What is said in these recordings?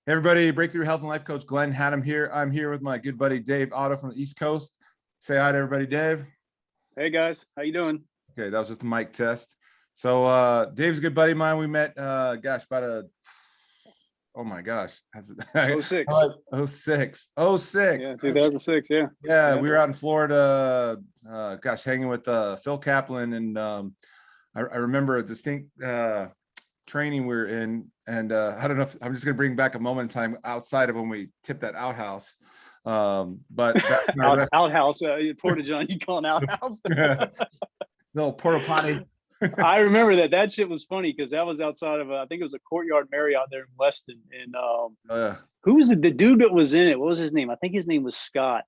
Hey everybody, Breakthrough Health and Life Coach Glenn Hattem here. I'm here with my good buddy Dave Otto from the East Coast. Say hi to everybody, Dave. Hey guys, how you doing? Okay, that was just a mic test. So Dave's a good buddy of mine. We met oh my gosh. 06. 06. Yeah, 2006, yeah. Yeah, we were out in Florida, hanging with Phil Kaplan, and I remember a distinct training we were in, and I don't know if I'm just gonna bring back a moment in time outside of when we tipped that outhouse. But outhouse, Porta John, you call an outhouse? No, porta potty. I remember that shit was funny because that was outside of I think it was a Courtyard Marriott there in Weston. And who was the dude that was in it? What was his name? I think his name was Scott.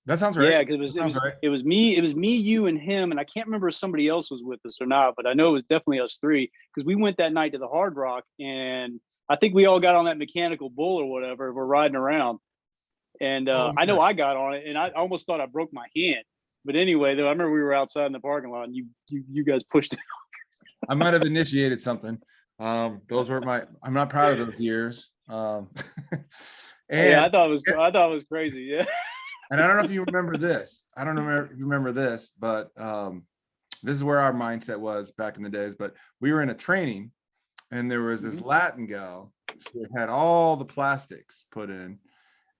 That sounds right. Yeah, because it was me, you, and him, and I can't remember if somebody else was with us or not, but I know it was definitely us three because we went that night to the Hard Rock, and I think we all got on that mechanical bull or whatever. We're riding around, and I know I got on it, and I almost thought I broke my hand. But anyway, though, I remember we were outside in the parking lot, and you guys pushed it. I might have initiated something. Those were I'm not proud of those years. And yeah, I thought it was crazy. Yeah. And I don't know if you remember this. I don't know if you remember this, but this is where our mindset was back in the days. But we were in a training, and there was this Latin gal. She had all the plastics put in,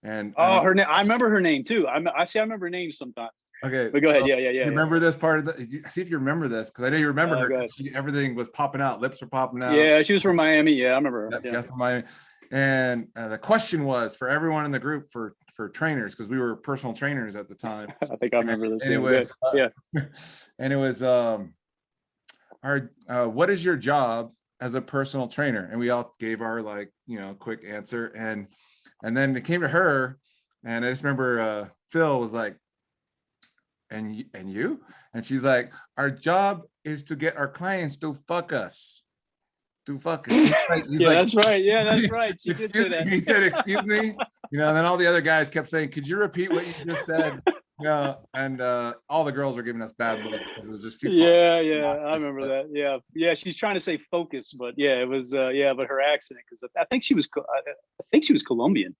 and her name. I remember her name too. I remember names sometimes. Okay, but go ahead. Yeah. You remember this part of the? See if you remember this, because I know you remember her. Everything was popping out. Lips were popping out. Yeah, she was from Miami. Yeah, I remember her. Yeah, from Miami. And the question was for everyone in the group for trainers, because we were personal trainers at the time. I think I remember this. Anyways, and it was what is your job as a personal trainer? And we all gave our quick answer, and then it came to her, and I just remember Phil was like, and you, and she's like, our job is to get our clients to fuck us. He's yeah, like, that's right. Yeah, that's right. She did say that. He said, "Excuse me," and then all the other guys kept saying, "Could you repeat what you just said?" And all the girls were giving us bad looks because it was just too. Yeah, I remember that. Yeah. She's trying to say focus, but yeah, it was but her accent, because I think she was Colombian.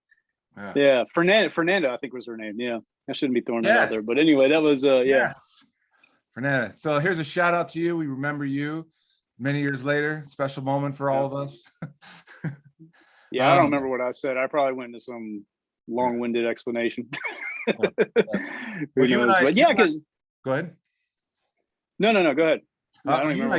Yeah, Fernanda, I think was her name. Yeah, I shouldn't be throwing that out there, but anyway, that was yes, Fernanda. So here's a shout out to you. We remember you. Many years later, special moment for all of us. Yeah, I don't remember what I said. I probably went into some long-winded explanation. Well, you and I, because go ahead. No, go ahead. You and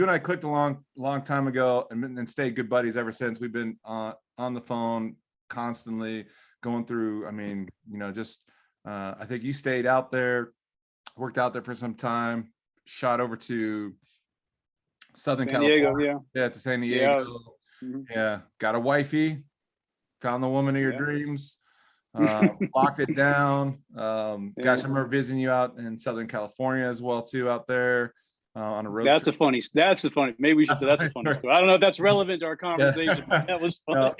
I clicked a long time ago, and stayed good buddies ever since. We've been on the phone constantly, going through. I mean, I think you stayed out there, worked out there for some time, shot over to Southern California, to San Diego. Yeah, got a wifey, found the woman of your dreams, locked it down. Gosh, I remember visiting you out in Southern California as well too, out there on a road trip. That's the funny. Maybe we should say that's a funny story. I don't know if that's relevant to our conversation. But that was funny.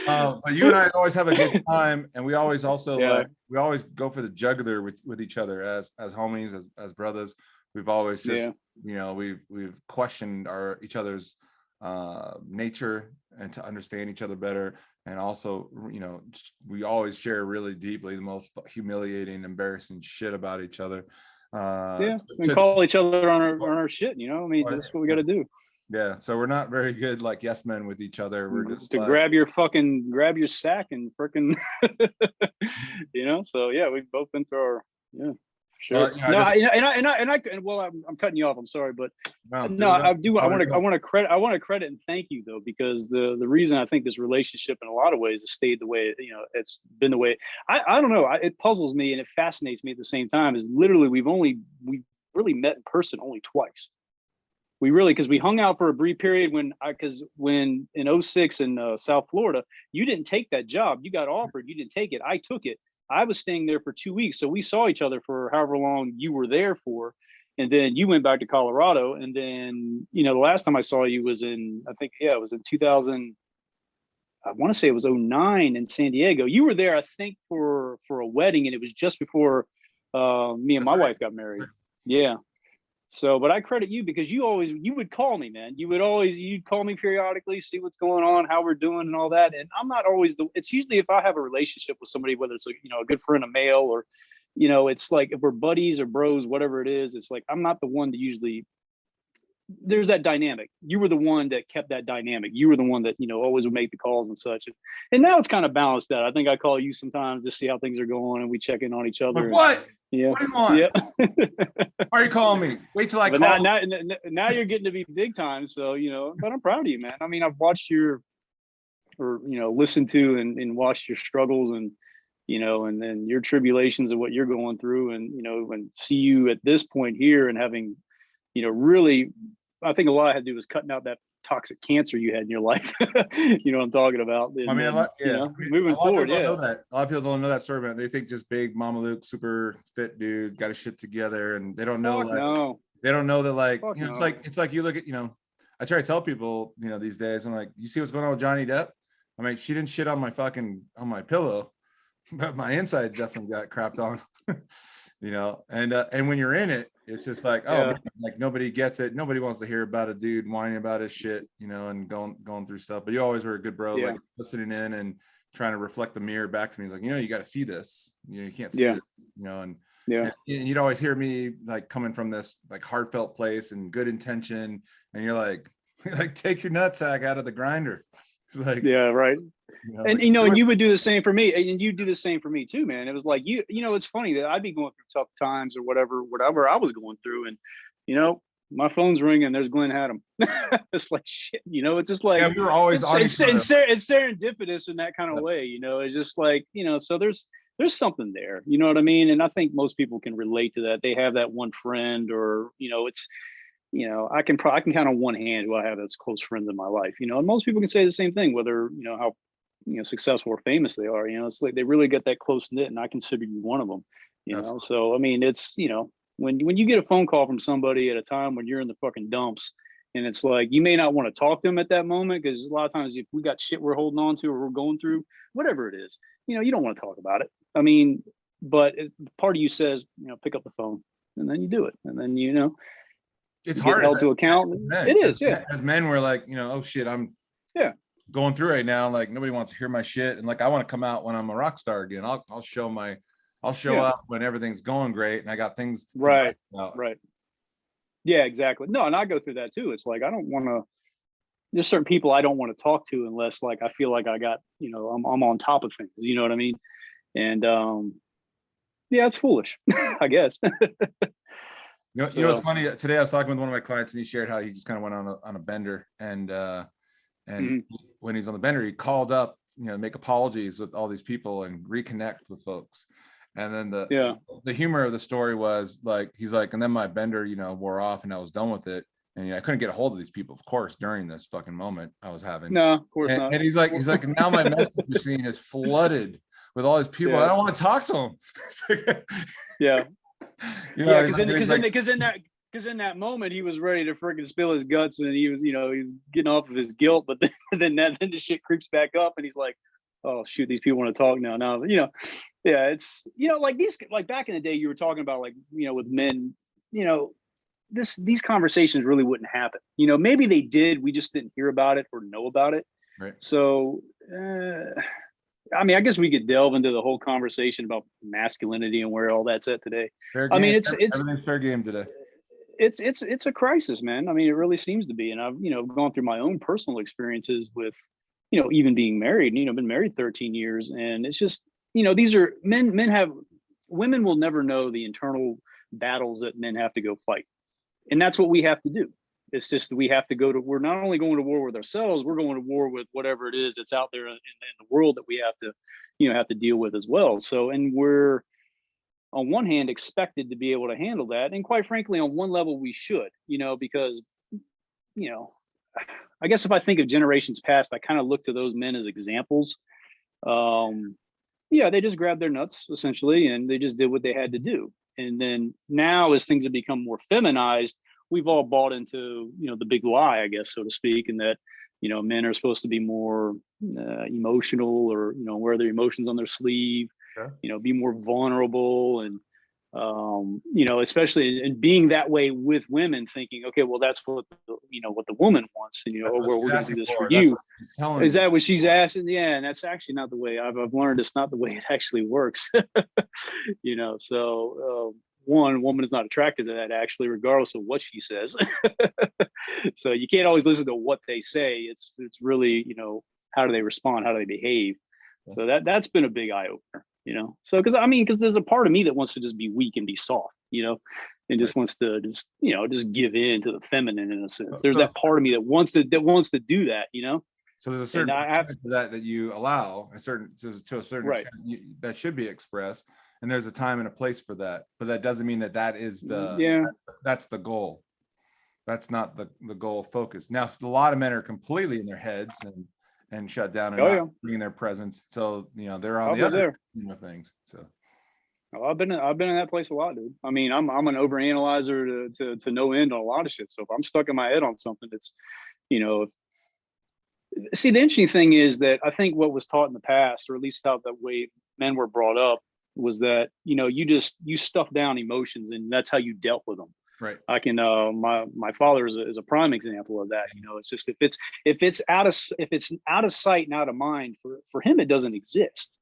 But you and I always have a good time, and we always also we always go for the jugular with each other as homies, as brothers. We've always just we've questioned each other's nature, and to understand each other better, and also we always share really deeply the most humiliating, embarrassing shit about each other. And call each other on our shit. I mean, that's what we got to do. Yeah, so we're not very good like yes men with each other. We're just to grab your sack and frickin' So yeah, we've both been through our Sure. I'm cutting you off. I'm sorry, but I want to credit and thank you though, because the reason I think this relationship in a lot of ways has stayed the way it's been the way. I don't know. It puzzles me and it fascinates me at the same time. Is literally we've really met in person only twice. Because we hung out for a brief period when in 06 in South Florida, you didn't take that job. You got offered. You didn't take it. I took it. I was staying there for 2 weeks. So we saw each other for however long you were there for. And then you went back to Colorado. And then, the last time I saw you was it was in 2000. I want to say it was 09 in San Diego. You were there, I think, for a wedding. And it was just before me and my wife got married. Yeah. So, but I credit you because you would call me, man. You'd call me periodically, see what's going on, how we're doing and all that. And I'm not always it's usually if I have a relationship with somebody, whether it's a good friend, a male, or, it's like if we're buddies or bros, whatever it is, it's like, I'm not the one to usually, there's that dynamic. You were the one that kept that dynamic. You were the one that, always would make the calls and such. And now it's kind of balanced out. I think I call you sometimes to see how things are going and we check in on each other. Like, what? Yeah. What do you want? Yeah. Why are you calling me? Wait till I but call. now you're getting to be big time. So, but I'm proud of you, man. I mean, I've watched listened to and watched your struggles and, and then your tribulations and what you're going through and, and see you at this point here and having, really, I think a lot I had to do was cutting out that toxic cancer you had in your life. You know what I'm talking about? And, I mean, moving forward, a lot of people don't know that story, man. They think just big Mama Luke, super fit dude, got his shit together, and they don't know they don't know that it's like you look at, I try to tell people, these days, I'm like, you see what's going on with Johnny Depp? I mean, she didn't shit on my pillow, but my insides definitely got crapped on. And when you're in it, it's just like, man, like nobody gets it. Nobody wants to hear about a dude whining about his shit, and going through stuff. But you always were a good bro, like listening in and trying to reflect the mirror back to me. He's like, you got to see this. You can't see this, and you'd always hear me like coming from this like heartfelt place and good intention, and you're like take your nutsack out of the grinder. It's like, yeah, right. And and you would do the same for me, and you do the same for me too, man. It was like it's funny that I'd be going through tough times or whatever I was going through, and my phone's ringing. There's Glenn Hattem. It's like shit, it's just like we were always it's serendipitous in that kind of way, It's just like so there's something there, you know what I mean? And I think most people can relate to that. They have that one friend, or it's. I can count on one hand who I have as close friends in my life, and most people can say the same thing, whether, how, successful or famous they are, it's like they really get that close knit, and I consider you one of them, Absolutely. So, I mean, it's, when you get a phone call from somebody at a time when you're in the fucking dumps, and it's like, you may not want to talk to them at that moment, because a lot of times if we got shit we're holding on to or we're going through, whatever it is, you don't want to talk about it. I mean, but part of you says, pick up the phone, and then you do it. And then, it's hard held to account. It is, as men, we're like, oh shit, I'm going through right now. Like nobody wants to hear my shit, and like I want to come out when I'm a rock star again. I'll show up when everything's going great, and I got things right. Yeah, exactly. No, and I go through that too. It's like I don't want to. There's certain people I don't want to talk to unless like I feel like I got I'm on top of things. You know what I mean? And it's foolish, I guess. You know what's funny? Today I was talking with one of my clients, and he shared how he just kind of went on a bender, and when he's on the bender, he called up, make apologies with all these people and reconnect with folks. And then the humor of the story was like, he's like, and then my bender, wore off, and I was done with it, and I couldn't get a hold of these people, of course, during this fucking moment I was having. No, of course not. And he's like, now my message machine is flooded with all these people. I don't want to talk to them. Yeah. Because in that moment he was ready to freaking spill his guts, and he was getting off of his guilt, but then the shit creeps back up, and he's like, oh shoot, these people want to talk now. It's like these, like back in the day you were talking about, like with men, these conversations really wouldn't happen. Maybe they did, we just didn't hear about it or know about it. Right. So I mean, I guess we could delve into the whole conversation about masculinity and where all that's at today. I mean, everything's fair game today. It's a crisis, man. I mean, it really seems to be. And I've, gone through my own personal experiences with, even being married, been married 13 years. And it's just, these are women will never know the internal battles that men have to go fight. And that's what we have to do. It's just that we're not only going to war with ourselves, we're going to war with whatever it is that's out there in the world that we have to deal with as well. So, and we're on one hand expected to be able to handle that. And quite frankly, on one level we should, because, I guess if I think of generations past, I kind of look to those men as examples. They just grabbed their nuts essentially, and they just did what they had to do. And then now as things have become more feminized, we've all bought into, the big lie, I guess, so to speak, and that, men are supposed to be more emotional, or, wear their emotions on their sleeve, be more vulnerable. And You know, especially in being that way with women, thinking, okay, well, that's what what the woman wants, and That's what we're she's going to do asking this for. for That's you. what she's telling Is you. that what she's asking? Yeah, and that's actually not the way I've learned. It's not the way it actually works. You know, so one woman is not attracted to that, actually, regardless of what she says. So you can't always listen to what they say. It's really, you know, how do they respond? How do they behave? So that's been a big eye opener, you know. So because there's a part of me that wants to just be weak and be soft, you know, and just wants to just give in to the feminine in a sense. There's that part of me that wants to do that, you know. So there's a certain percentage of that you allow, to a certain extent that should be expressed, and there's a time and a place for that. But that doesn't mean that is that's the goal. That's not the goal focus. Now, a lot of men are completely in their heads and shut down and not bringing their presence. So they're on the other things. So. Oh, I've been in that place a lot, dude. I mean, I'm an overanalyzer to no end on a lot of shit. So if I'm stuck in my head on something, it's, see, the interesting thing is that I think what was taught in the past, or at least how the way men were brought up, was that you stuff down emotions, and that's how you dealt with them. Right. I can my father is a prime example of that. It's just if it's out of sight and out of mind, for him it doesn't exist.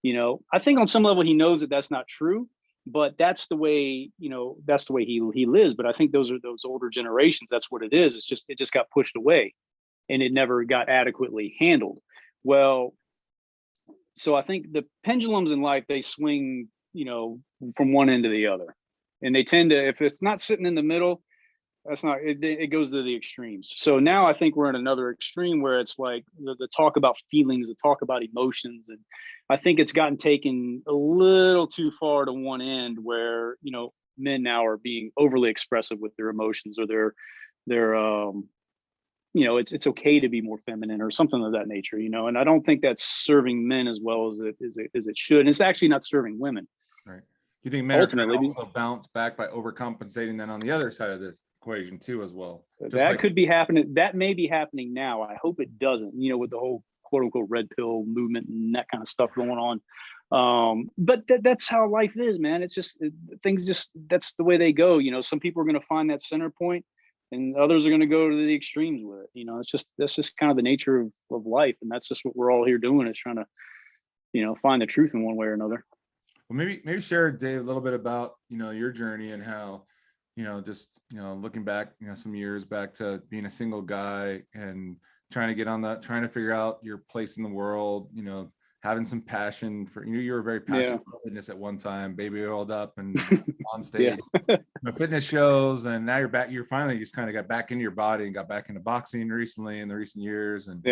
I think on some level he knows that that's not true, but that's the way he lives. But I think those older generations, that's what it is. It just got pushed away, and it never got adequately handled. Well, so I think the pendulums in life, they swing, from one end to the other, and they tend to, if it's not sitting in the middle, it goes to the extremes. So now I think we're in another extreme where it's like the talk about feelings, the talk about emotions, and I think it's gotten taken a little too far to one end, where men now are being overly expressive with their emotions, or their it's okay to be more feminine or something of that nature, and I don't think that's serving men as well as it should. And it's actually not serving women. Right. Do you think men ultimately are also bounce back by overcompensating then on the other side of this equation too as well? That could be happening. That may be happening now. I hope it doesn't, with the whole quote unquote red pill movement and that kind of stuff going on. But that's how life is, man. It's just that's the way they go. Some people are going to find that center point, and others are going to go to the extremes with it. That's just kind of the nature of life, and that's just what we're all here doing, is trying to find the truth in one way or another. Well, maybe share, Dave, a little bit about your journey and how looking back some years back to being a single guy and trying to figure out your place in the world, having some passion for you were very passionate about fitness at one time, baby oiled up and on stage, fitness shows, and now you're finally just kind of got back into your body and got back into boxing recently in the recent years. And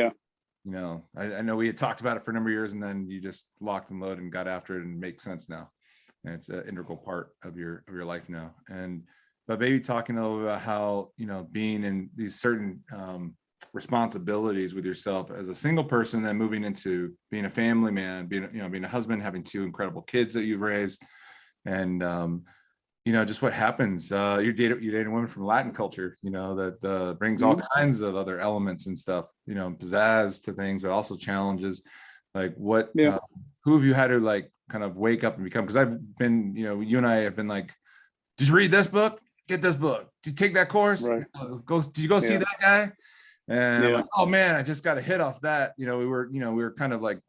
I know we had talked about it for a number of years, and then you just locked and loaded and got after it, and it makes sense now, and it's an integral part of your life now. But maybe talking a little bit about how being in these certain responsibilities with yourself as a single person, then moving into being a family man, being a husband, having two incredible kids that you've raised, and just what happens. You're dating women from Latin culture, that brings all kinds of other elements and stuff, pizzazz to things, but also challenges. Like what, who have you had to like kind of wake up and become? Because I've been, you and I have been like, did you read this book? Get this book. Did you take that course? Right. Did you go see that guy? And I'm like, oh man, I just got a hit off that. We were kind of like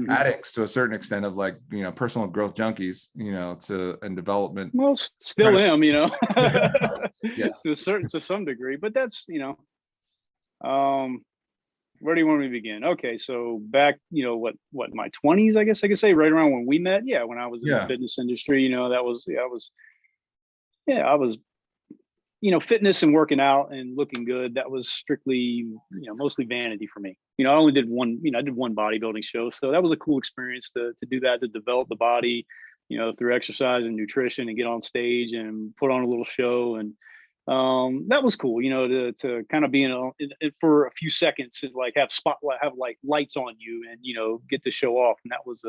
addicts to a certain extent of like, personal growth junkies, and development. Well, still am, Yes. to some degree, but that's, where do you want me to begin? Okay. So back, what my 20s, I guess I could say, right around when we met. Yeah. When I was in the fitness industry, that was, I was, fitness and working out and looking good, that was strictly, mostly vanity for me. I only did one, I did one bodybuilding show. So that was a cool experience to do that, to develop the body, through exercise and nutrition, and get on stage and put on a little show. And that was cool, to kind of be for a few seconds, to like have like lights on you and, get to show off. And that was,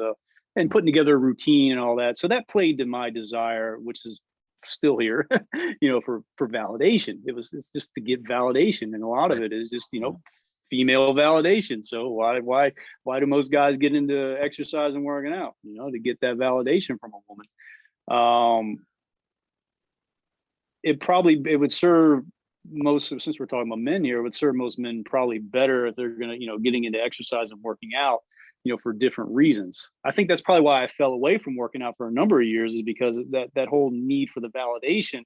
and putting together a routine and all that. So that played to my desire, which is still here, for validation. It's just to get validation, and a lot of it is just female validation. So why do most guys get into exercise and working out? To get that validation from a woman. It would serve most, since we're talking about men here, it would serve most men probably better if they're gonna, getting into exercise and working out, for different reasons. I think that's probably why I fell away from working out for a number of years, is because that whole need for the validation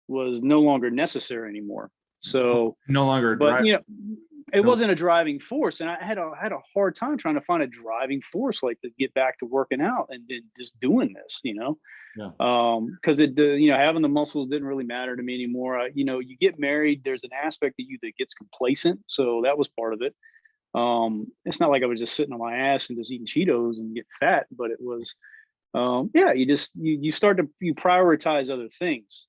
was no longer necessary anymore. So no longer, but it wasn't a driving force, and I had a hard time trying to find a driving force, like, to get back to working out and just doing this, Yeah. Because having the muscles didn't really matter to me anymore. You get married, there's an aspect of you that gets complacent, so that was part of it. It's not like I was just sitting on my ass and just eating Cheetos and get fat, but it was, you start to prioritize other things.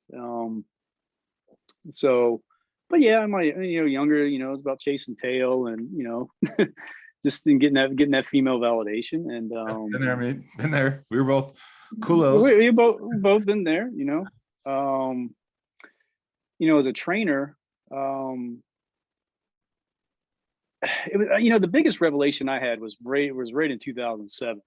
But yeah, I'm like, younger, it's about chasing tail and, just getting that female validation. And been there, mate. Been there. We were both culos. We both been there, as a trainer, it was, the biggest revelation I had was right in 2007.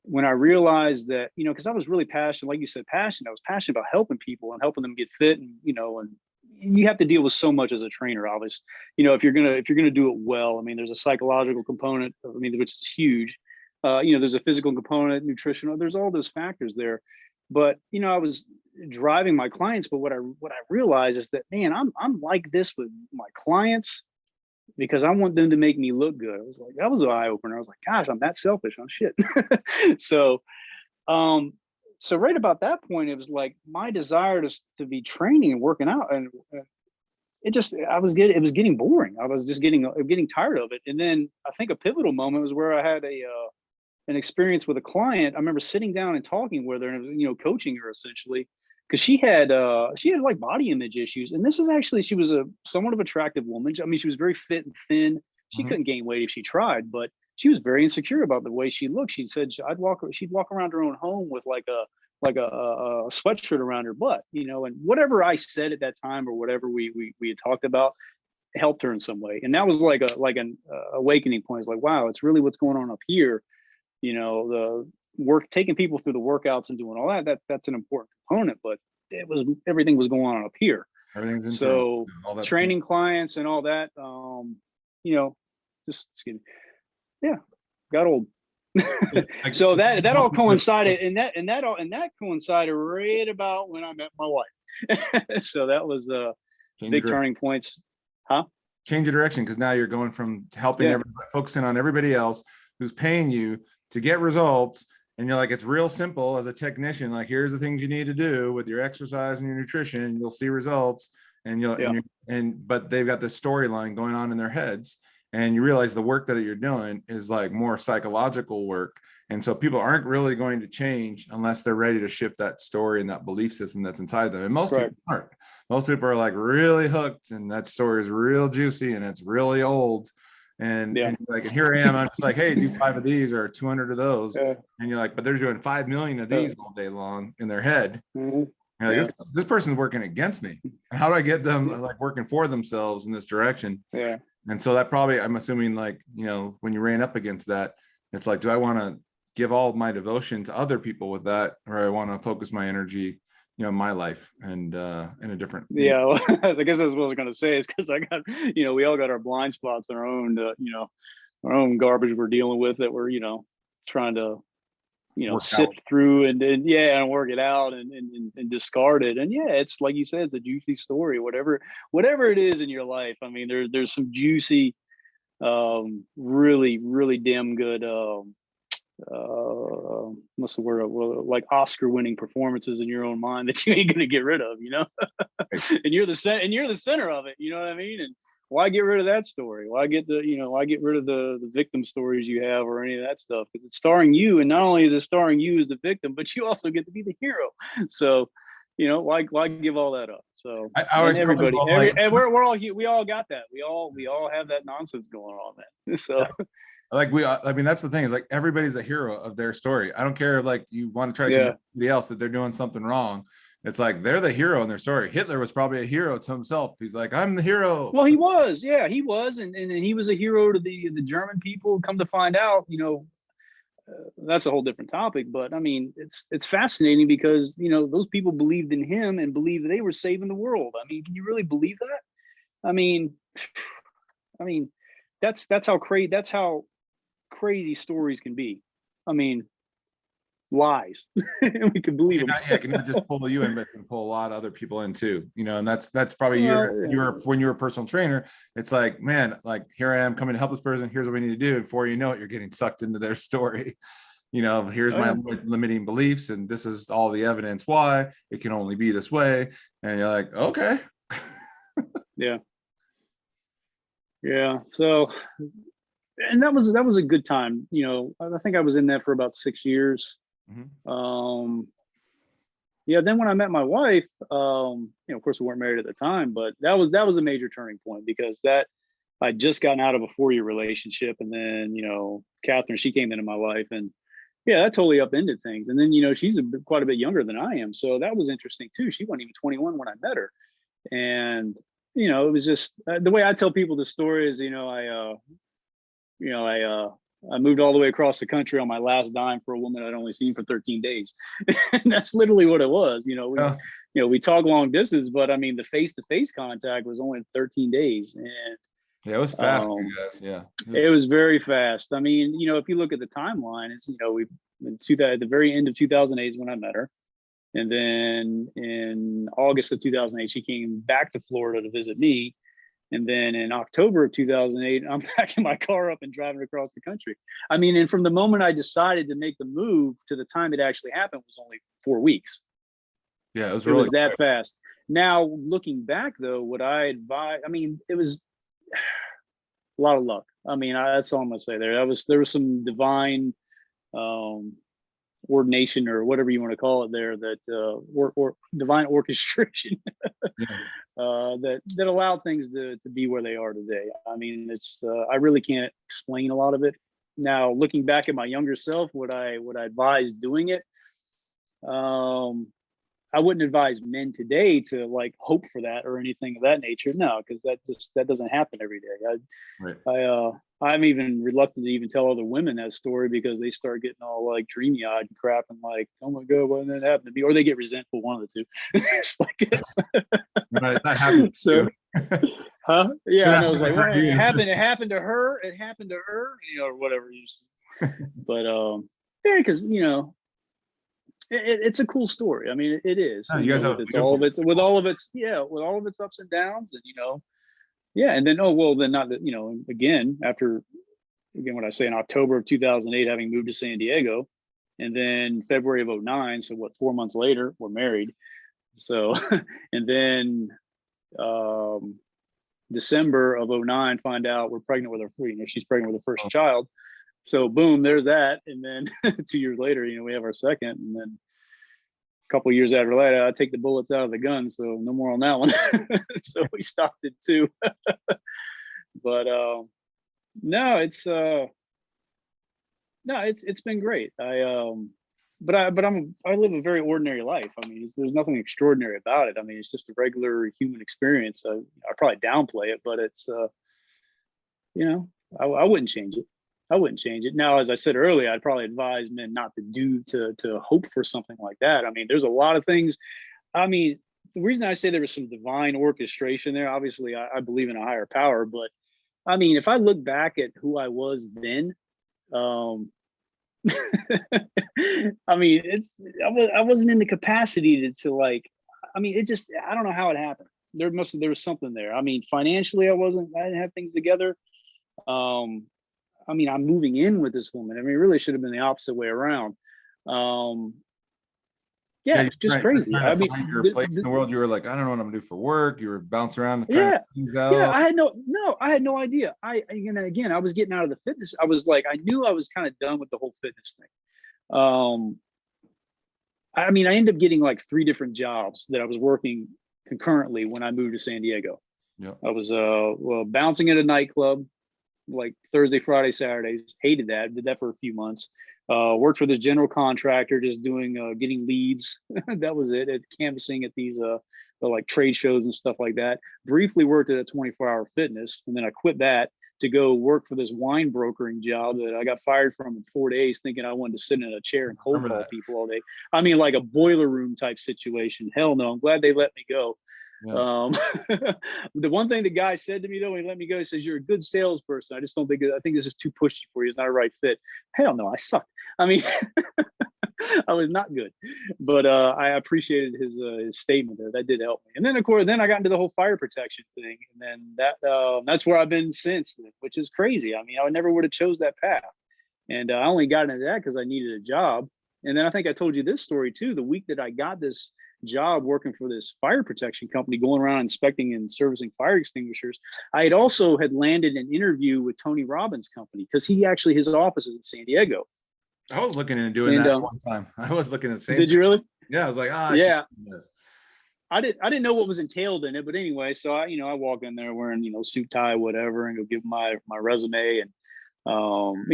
When I realized that, because I was really passionate, like you said, I was passionate about helping people and helping them get fit, and and you have to deal with so much as a trainer, obviously. If you're gonna do it well, I mean, there's a psychological component, which is huge. There's a physical component, nutritional. There's all those factors there. But I was driving my clients, but what I realized is that, man, I'm like this with my clients, because I want them to make me look good. I was like, that was an eye opener. I was like, gosh, I'm that selfish. I'm shit. So right about that point, it was like my desire to be training and working out, and it was getting boring. I was just getting tired of it. And then I think a pivotal moment was where I had an experience with a client. I remember sitting down and talking with her, and coaching her essentially, because she had like body image issues. And this is actually, she was a somewhat of attractive woman. I mean, she was very fit and thin. She couldn't gain weight if she tried, but she was very insecure about the way she looked. She said she'd walk around her own home with like a sweatshirt around her butt, and whatever I said at that time, or whatever we had talked about, helped her in some way. And that was like an awakening point. It's like, wow, it's really what's going on up here. The work, taking people through the workouts and doing all that's an important component, but everything was going on up here. Everything's in so training clients and all that, just excuse me. Yeah, got old. So that all coincided, and that coincided right about when I met my wife. So that was big turning points. Change of direction, because now you're going from helping everybody, focusing on everybody else who's paying you to get results, and you're like, it's real simple as a technician. Like, here's the things you need to do with your exercise and your nutrition. You'll see results, and but they've got this storyline going on in their heads, and you realize the work that you're doing is like more psychological work. And so people aren't really going to change unless they're ready to shift that story and that belief system that's inside them. And most people aren't. Most people are like really hooked, and that story is real juicy and it's really old. And like, and here I am, I'm just like, hey, do 5 of these or 200 of those. And you're like, but they're doing 5 million of these all day long in their head. You're like, this person's working against me. And how do I get them like working for themselves in this direction? And so that probably, I'm assuming, like, when you ran up against that, it's like, do I want to give all my devotion to other people with that, or I want to focus my energy, my life, and in a different. Well, I guess that's what I was going to say, is because I got, we all got our blind spots and our own, our own garbage we're dealing with, that we're, trying to, sift through and work it out and discard it. And it's like you said, it's a juicy story, whatever it is in your life. I mean, there's some juicy, really, really damn good, what's the word, like Oscar-winning performances in your own mind that you ain't gonna get rid of, and you're the center of it, you know what I mean? And why get rid of that story? Why get rid of the victim stories you have, or any of that stuff? Because it's starring you, and not only is it starring you as the victim, but you also get to be the hero. So why give all that up? So I always everybody, and we all got that. We all have that nonsense going on, man. So. Like that's the thing, is like, everybody's a hero of their story. I don't care if like you want to try to convince somebody else that they're doing something wrong. It's like, they're the hero in their story. Hitler was probably a hero to himself. He's like, I'm the hero. Well, he was, he was, and he was a hero to the German people. Come to find out, that's a whole different topic. But I mean, it's fascinating because, you know, those people believed in him and believed they were saving the world. I mean, can you really believe that? I mean, that's how crazy stories can be. I mean, lies. We can believe them. Yeah, it can not just pull you in, but it can pull a lot of other people in too. You know, and that's probably when you're a personal trainer. It's like, man, like here I am coming to help this person. Here's what we need to do. And before you know it, you're getting sucked into their story. You know, here's my limiting beliefs, and this is all the evidence why it can only be this way. And you're like, okay. Yeah. So, and that was a good time. You know, I think I was in that for about 6 years. Yeah, then when I met my wife, you know, of course we weren't married at the time, but that was a major turning point, because I'd just gotten out of a 4-year relationship, and then, you know, Catherine, she came into my life, and yeah, that totally upended things. And then, you know, she's quite a bit younger than I am, so that was interesting too. She wasn't even 21 when I met her, and you know, it was just the way I tell people the story is, you know, I moved all the way across the country on my last dime for a woman I'd only seen for 13 days. And that's literally what it was. You know, we talk long distance, but I mean, the face-to-face contact was only 13 days. And yeah, it was fast, you guys. Yeah. It was very fast. I mean, you know, if you look at the timeline, it's, you know, at the very end of 2008 is when I met her. And then in August of 2008, she came back to Florida to visit me. And then in October of 2008, I'm packing my car up and driving across the country. I mean, and from the moment I decided to make the move to the time it actually happened was only 4 weeks. Yeah, it was that fast. Now, looking back though, what I advise, I mean, it was a lot of luck. I mean, that's all I'm gonna say there. There was some divine ordination, or whatever you want to call it there, that or divine orchestration that allowed things to be where they are today. I mean, it's I really can't explain a lot of it. Now, looking back at my younger self, would I advise doing it? I wouldn't advise men today to like hope for that or anything of that nature. No, because that doesn't happen every day. I'm even reluctant to even tell other women that story, because they start getting all like dreamy eyed and crap and like, oh my God, why didn't that happen to me? Or they get resentful, one of the two. It's like it's right, that happened. So, huh? Yeah, and I was like, well, it happened to her. It happened to her, you know, or whatever. But yeah, because you know, it's a cool story. I mean, it is. You guys have with all of its ups and downs, and you know. Yeah, and then then not that, you know, again when I say in October of 2008, having moved to San Diego, and then February of 2009, so what, 4 months later, we're married. So, and then December of 2009, find out we're pregnant with she's pregnant with her first child. So boom, there's that, and then 2 years later, you know, we have our second, and then a couple of years after that, I take the bullets out of the gun, so no more on that one. So we stopped it too. But no, it's been great. I live a very ordinary life. I mean, there's nothing extraordinary about it. I mean, it's just a regular human experience. I probably downplay it, but it's you know, I wouldn't change it. I wouldn't change it. Now, as I said earlier, I'd probably advise men not to hope for something like that. I mean, there's a lot of things. I mean, the reason I say there was some divine orchestration there, obviously I believe in a higher power, but I mean, if I look back at who I was then, I mean, I wasn't in the capacity to like, I mean, I don't know how it happened. There was something there. I mean, financially, I didn't have things together. I mean, I'm moving in with this woman. I mean, it really should have been the opposite way around. Yeah, it's just crazy. I mean, find your place in the world. You were like, I don't know what I'm gonna do for work. You were bouncing around trying to things out. Yeah, I had no idea. Again, I was getting out of the fitness. I was like, I knew I was kind of done with the whole fitness thing. I mean, I ended up getting like 3 different jobs that I was working concurrently when I moved to San Diego. Yeah, I was bouncing at a nightclub, like Thursday, Friday, Saturdays. Hated that. Did that for a few months. Worked for this general contractor, just doing getting leads. That was it. Canvassing at these like trade shows and stuff like that. Briefly worked at a 24-hour fitness, and then I quit that to go work for this wine brokering job that I got fired from in 4 days, thinking I wanted to sit in a chair and cold call people all day. I mean, like a boiler room type situation. Hell no, I'm glad they let me go. Yeah. The one thing the guy said to me though, when he let me go, he says, "You're a good salesperson. I just don't think, I think this is too pushy for you. It's not a right fit." Hell no, I suck. I mean, I was not good, but I appreciated his statement there. That did help me. And then of course, then I got into the whole fire protection thing, and then that's where I've been since, which is crazy. I mean, I never would have chose that path, and I only got into that because I needed a job. And then I think I told you this story too. The week that I got this job working for this fire protection company, going around inspecting and servicing fire extinguishers, I had also landed an interview with Tony Robbins' company, because his office is in San Diego. I was looking into doing that one time. I was looking at the same. Did you really? Yeah, I was like, yeah. I didn't know what was entailed in it, but anyway, so I walk in there wearing, suit, tie, whatever, and go give my resume, and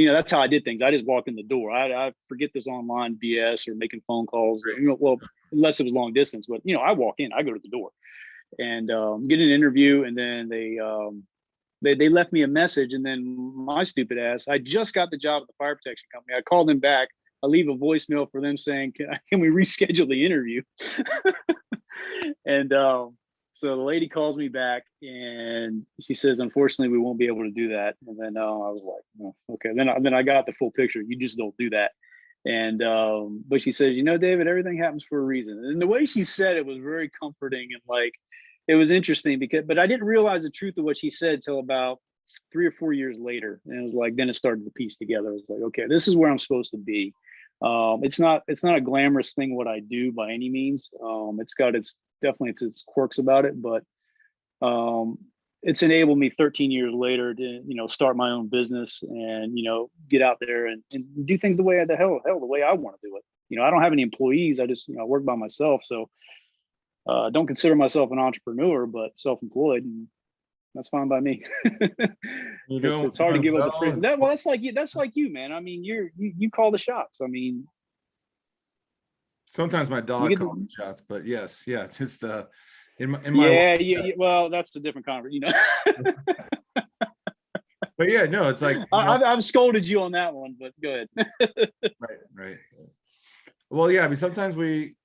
that's how I did things. I just walked in the door. I forget this online BS or making phone calls, well, unless it was long distance, but I walk in, I go to the door and get an interview, and then they left me a message, and then my stupid ass, I just got the job at the fire protection company. I called them back. I leave a voicemail for them saying, can we reschedule the interview? And so the lady calls me back and she says, "Unfortunately, we won't be able to do that." And then I was like, "Oh, okay." Then I got the full picture. You just don't do that. And but she says, "David, everything happens for a reason." And the way she said it was very comforting, and like, it was interesting but I didn't realize the truth of what she said till about 3 or 4 years later. And it was like, then it started to piece together. It was like, okay, this is where I'm supposed to be. It's not a glamorous thing what I do by any means. It's definitely its quirks about it, but it's enabled me 13 years later to start my own business and get out there and do things the way the way I want to do it. I don't have any employees. I just work by myself, so don't consider myself an entrepreneur, but self-employed, and that's fine by me. It's hard to give up the freedom. Well, that's like you. That's like you, man. I mean, you call the shots. I mean, sometimes my dog calls the shots, but yes, yeah, it's just in my yeah. Well, that's a different conversation, But yeah, no, it's like I've scolded you on that one, but go ahead. Right. Well, yeah. I mean, sometimes we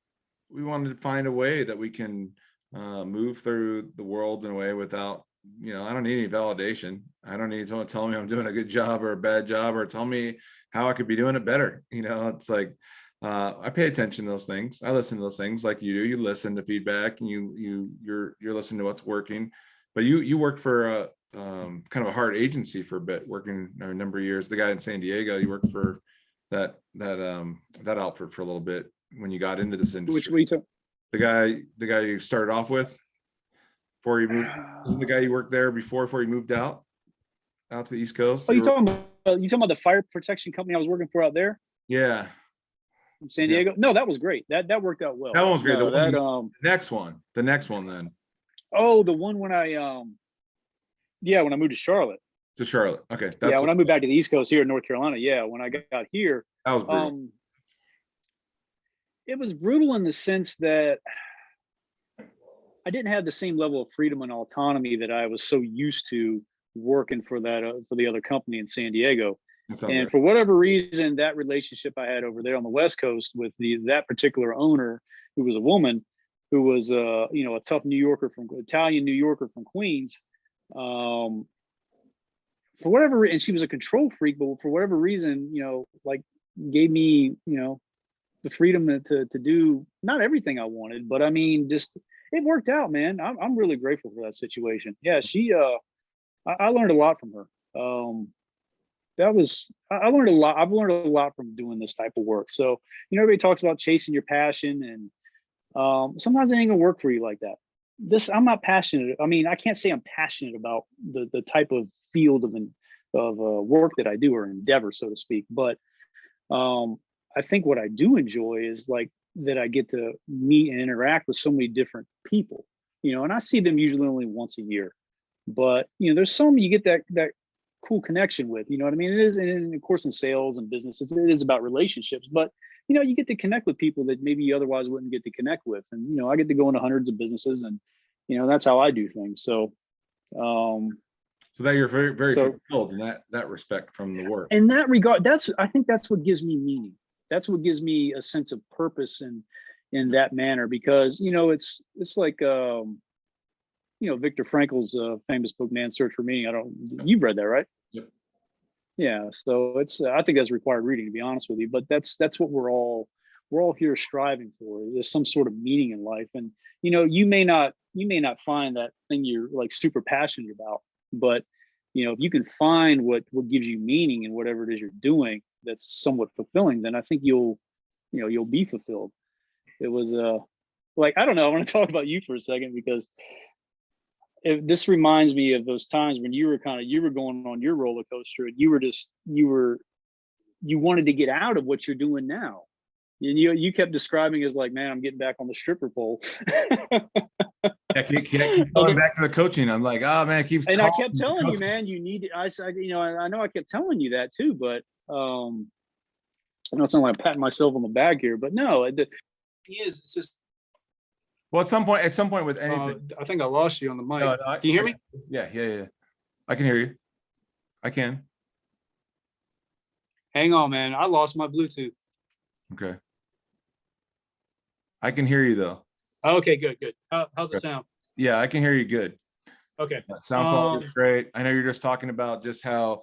wanted to find a way that we can move through the world in a way without, I don't need any validation. I don't need someone telling me I'm doing a good job or a bad job, or tell me how I could be doing it better. It's like I pay attention to those things. I listen to those things like you do. You listen to feedback, and you're listening to what's working. But you worked for a kind of a hard agency for a bit, working a number of years. The guy in San Diego, you worked for that outfit for a little bit when you got into this industry. Which the guy you started off with before you moved, wasn't the guy you worked there before you moved out to the East Coast? Oh, you talking about the fire protection company I was working for out there? Yeah. In San Diego? No, that was great. That worked out well. That one was great. The next one then. Oh, the one when I when I moved to Charlotte. To Charlotte. Okay. When I moved back to the East Coast here in North Carolina. Yeah, when I got here. That was brutal. It was brutal in the sense that I didn't have the same level of freedom and autonomy that I was so used to working for the other company in San Diego. And for whatever reason, that relationship I had over there on the West Coast with that particular owner, who was a woman, who was a tough Italian New Yorker from Queens, for whatever, and she was a control freak, but for whatever reason, gave me, the freedom to do not everything I wanted, but I mean, just it worked out, man. I'm really grateful for that situation. Yeah, I learned a lot from her. I learned a lot. I've learned a lot from doing this type of work. So, everybody talks about chasing your passion, and sometimes it ain't gonna work for you like that. I'm not passionate. I mean, I can't say I'm passionate about the type of field of work that I do, or endeavor, so to speak. But I think what I do enjoy is like that I get to meet and interact with so many different people, and I see them usually only once a year. But there's some, you get that cool connection with, you know what I mean? It is, and of course in sales and business, it is about relationships, but you know, you get to connect with people that maybe you otherwise wouldn't get to connect with. And, you know, I get to go into hundreds of businesses, and, you know, that's how I do things. So, so that you're very, very fulfilled in that respect from the work. In that regard, I think that's what gives me meaning. That's what gives me a sense of purpose in that manner, because, you know, it's like, you know, Viktor Frankl's famous book, Man's Search for Meaning. You've read that, right? Yep. Yeah. So it's, I think that's required reading, to be honest with you, but that's what we're all here striving for, is some sort of meaning in life. And, you know, you may not find that thing you're like super passionate about, but, you know, if you can find what gives you meaning in whatever it is you're doing, that's somewhat fulfilling, then I think you'll be fulfilled. It was like, I don't know, I want to talk about you for a second, because this reminds me of those times when you were going on your roller coaster, and you wanted to get out of what you're doing now. And you kept describing as like, man, I'm getting back on the stripper pole. Yeah, keep going back to the coaching. I'm like, oh man, keeps. And I kept telling you, man, you need. I know I kept telling you that too, but I know it's not like I'm patting myself on the back here, but no, it's just. Well, at some point with anything. I think I lost you on the mic. No, can you hear me? Yeah. I can hear you. I can. Hang on, man. I lost my Bluetooth. Okay. I can hear you though. Okay, good. How's the sound? Yeah, I can hear you good. Okay. Sound quality is great. I know you're just talking about just how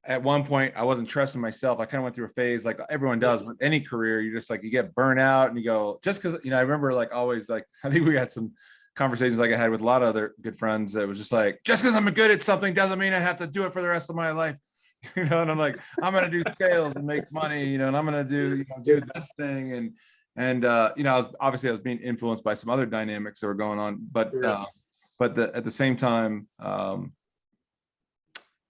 at one point I wasn't trusting myself. I kind of went through a phase like everyone does with any career. You just like, you get burnt out and you go, just because, you know, I remember like always, like, I think we had some conversations like I had with a lot of other good friends that was just like, just because I'm good at something doesn't mean I have to do it for the rest of my life. You know, and I'm like, I'm going to do sales and make money, you know, and I'm going to do this thing. And you know, I was being influenced by some other dynamics that were going on, but at the same time,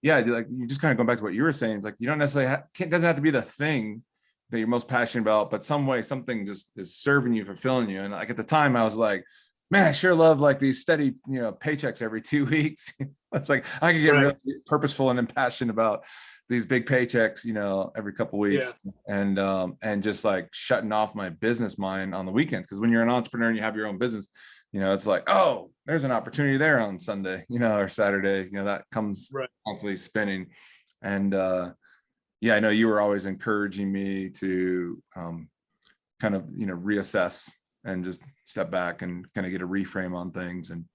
yeah, like you just kind of going back to what you were saying. It's like, you don't necessarily doesn't have to be the thing that you're most passionate about, but something just is serving you, fulfilling you. And like at the time I was like, man, I sure love like these steady, you know, paychecks every 2 weeks. It's like, I could get really purposeful and impassioned about these big paychecks, you know, every couple of weeks, and just like shutting off my business mind on the weekends. Cause when you're an entrepreneur and you have your own business, you know, it's like, oh, there's an opportunity there on Sunday, you know, or Saturday, you know, that comes constantly spinning. And yeah, I know you were always encouraging me to kind of, you know, reassess and just step back and kind of get a reframe on things. And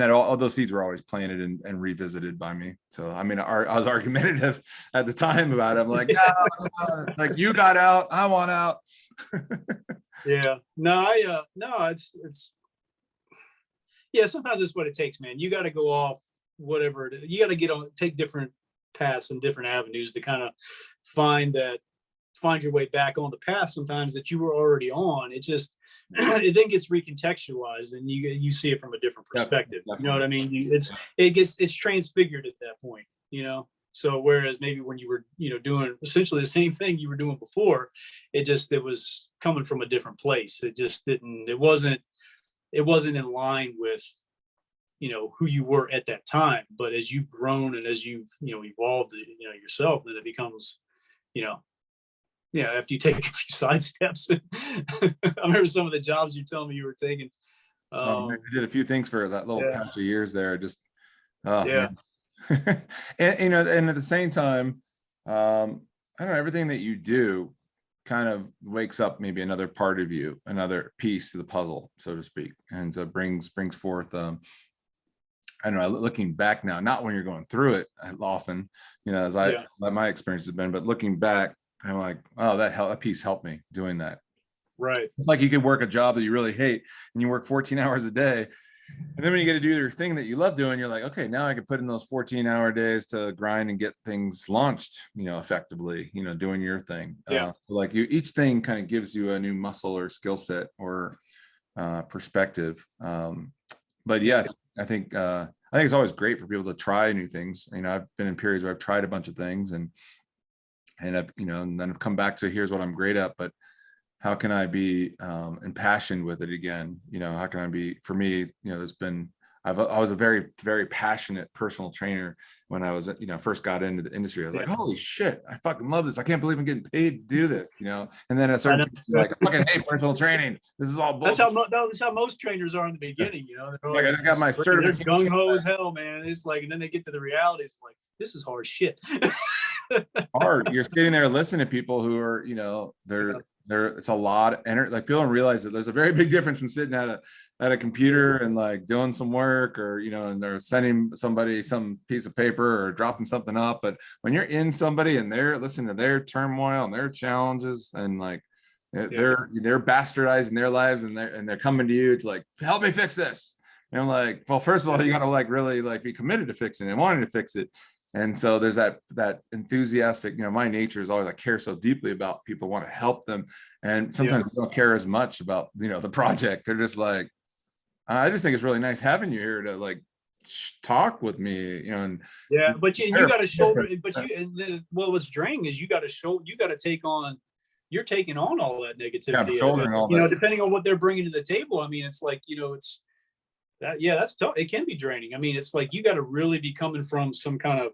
that all those seeds were always planted and revisited by me. So, I mean, I was argumentative at the time about it. I'm like, no, like you got out, I want out. Yeah, no, it's yeah, sometimes it's what it takes, man. You got to go off whatever, you got to take different paths and different avenues to kind of find your way back on the path sometimes that you were already on. It just, it then gets recontextualized and you see it from a different perspective. Definitely. You know what I mean? It's transfigured at that point, you know? So whereas maybe when you were, you know, doing essentially the same thing you were doing before, it was coming from a different place. It wasn't in line with, you know, who you were at that time. But as you've grown and as you've, you know, evolved, you know, yourself, then it becomes, you know, yeah, after you take a few side steps. I remember some of the jobs you told me you were taking. I did a few things for that little patch of years there. Just, man. And, you know, and at the same time, I don't know, everything that you do kind of wakes up maybe another part of you, another piece to the puzzle, so to speak. And so brings forth, I don't know, looking back now, not when you're going through it often, you know, as my experience has been, but looking back, I'm like, oh, that piece helped me doing that. Right. It's like you could work a job that you really hate and you work 14 hours a day. And then when you get to do your thing that you love doing, you're like, okay, now I can put in those 14-hour days to grind and get things launched, you know, effectively, you know, doing your thing. Like each thing kind of gives you a new muscle or skill set or perspective. But yeah, I think it's always great for people to try new things. You know, I've been in periods where I've tried a bunch of things and I've, you know, and then I've come back to here's what I'm great at, but how can I be impassioned with it again? You know, how can I be, for me, you know, I was a very, very passionate personal trainer when I was, first got into the industry. I was like, holy shit, I fucking love this. I can't believe I'm getting paid to do this, And then at a certain point, like, I fucking hate personal training. This is all bullshit. That's how most trainers are in the beginning, They're like, I just got my certification. They're gung ho as hell, man. It's like, and then they get to the reality. It's like, this is hard shit. Hard. You're sitting there listening to people who are, it's a lot of energy. Like, people don't realize that there's a very big difference from sitting at a computer and like doing some work, or and they're sending somebody some piece of paper or dropping something up. But when you're in somebody and they're listening to their turmoil and their challenges, and like they're bastardizing their lives, and they're coming to you to like, help me fix this. And I'm like, well, first of all, you got to like really like be committed to fixing it and wanting to fix it. And so there's that enthusiastic, my nature is always, I care so deeply about people, want to help them. And sometimes they don't care as much about, the project. They're just like, I just think it's really nice having you here to like talk with me, and but you got to shoulder, what's draining is you got to take on, you're taking on all that negativity, shouldering all that. Depending on what they're bringing to the table. I mean, it's like, it's that, that's tough. It can be draining. I mean, it's like, you got to really be coming from some kind of,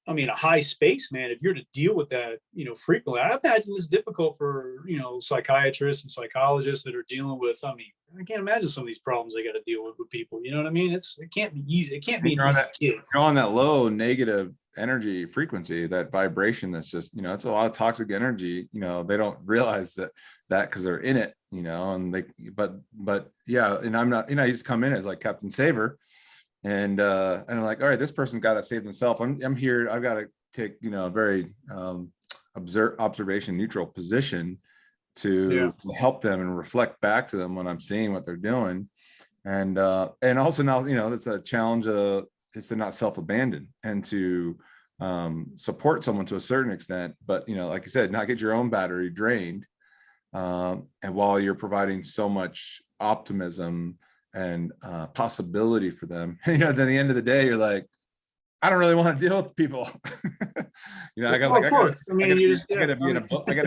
a high space, man, if you're to deal with that, frequently. I imagine it's difficult for, psychiatrists and psychologists that are dealing with, I can't imagine some of these problems they got to deal with people. You know what I mean? It can't be easy. It can't be you're on that low negative energy frequency, that vibration. That's just, it's a lot of toxic energy. They don't realize that because they're in it, and but yeah. And I'm not, I just come in as like Captain Saver. And I'm like, all right, this person's got to save themselves. I'm here. I've got to take, a very observation neutral position to help them and reflect back to them when I'm seeing what they're doing. And also now, that's a challenge is to not self-abandon and to support someone to a certain extent, but like I said, not get your own battery drained. And while you're providing so much optimism and possibility for them, then at the end of the day, you're like, I don't really want to deal with people. I gotta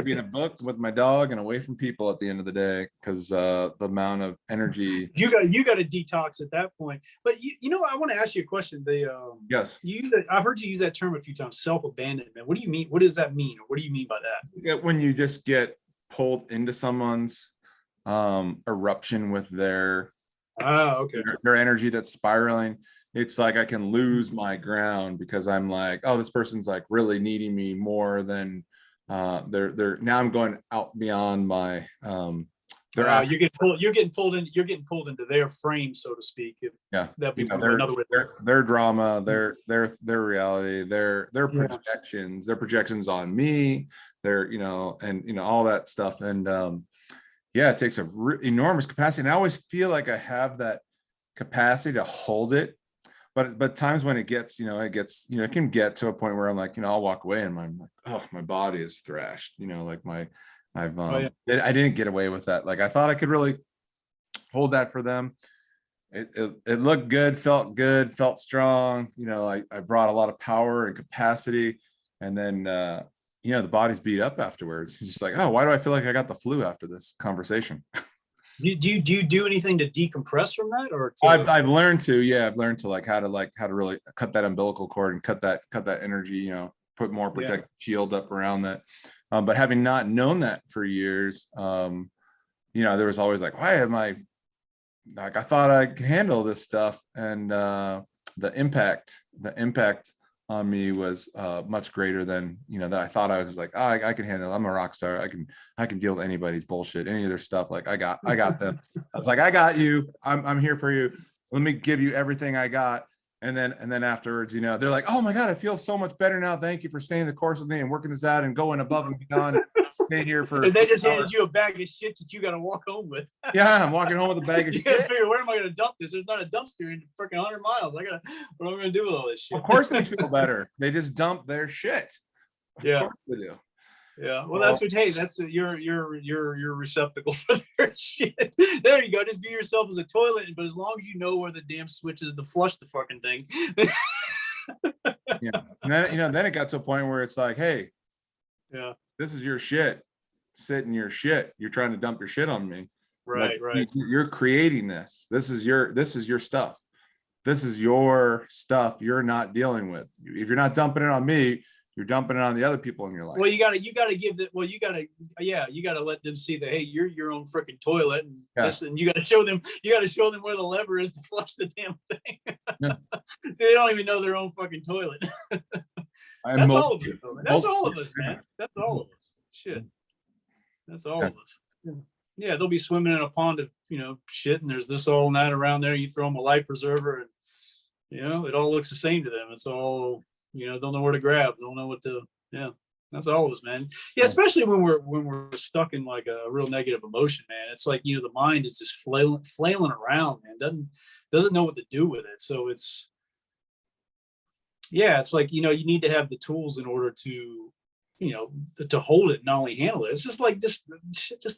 be in a book with my dog and away from people at the end of the day, because the amount of energy you got to detox at that point. But I want to ask you a question. Yes, I've heard you use that term a few times, self-abandonment. What do you mean? What does that mean? Or what do you mean by that? When you just get pulled into someone's eruption with their energy that's spiraling. It's like I can lose my ground because I'm like, oh, this person's like really needing me more than they're now I'm going out beyond my you're getting pulled into their frame, so to speak. That'd be another way. Their drama, their reality, their projections on me, and all that stuff. And it takes a enormous capacity. And I always feel like I have that capacity to hold it. But times when it gets, it can get to a point where I'm like, I'll walk away and I'm like, oh, my body is thrashed, like I didn't get away with that. Like, I thought I could really hold that for them. It looked good, felt strong. I brought a lot of power and capacity, and then, the body's beat up afterwards. He's just like, oh, why do I feel like I got the flu after this conversation? Do you do anything to decompress from that, or I've learned to, I've learned to how to really cut that umbilical cord and cut that energy, put more protective shield up around that. But having not known that for years, there was always like, why am I like, I thought I could handle this stuff. And the impact on me was much greater than, that I thought. I was like, oh, I can handle it. I'm a rock star. I can deal with anybody's bullshit, any of their stuff. Like, I got them. I was like, I got you. I'm here for you. Let me give you everything I got. And then afterwards, they're like, oh my God, I feel so much better now. Thank you for staying the course with me and working this out and going above and beyond. Stay here for. And they just handed you a bag of shit that you got to walk home with. Yeah, I'm walking home with a bag of shit. You gotta figure, where am I going to dump this? There's not a dumpster in freaking 100 miles. What am I going to do with all this shit? Of course they feel better. They just dump their shit. Of course they do. Yeah, well, that's your receptacle for their shit. There you go. Just be yourself as a toilet, but as long as you know where the damn switch is to flush the fucking thing. And then it got to a point where it's like, hey, this is your shit. Sit in your shit. You're trying to dump your shit on me. Right. Right. You're creating this. This is your stuff. This is your stuff you're not dealing with. If you're not dumping it on me, you're dumping it on the other people in your life. Well, you gotta give that. Well, you gotta let them see that, hey, you're your own freaking toilet, and and you gotta show them where the lever is to flush the damn thing. So they don't even know their own fucking toilet. That's all of us, though. That's all of us, man. That's all of us. Shit. That's all of us. Yeah, they'll be swimming in a pond of, shit, and there's this, all, and that around there. You throw them a life preserver, and it all looks the same to them. It's all, don't know where to grab, don't know what to. Yeah, that's all of us, man. Yeah, especially when we're stuck in like a real negative emotion, man. It's like, the mind is just flailing around, man. Doesn't know what to do with it. So it's like, you need to have the tools in order to, to hold it, not only handle it. It's just like just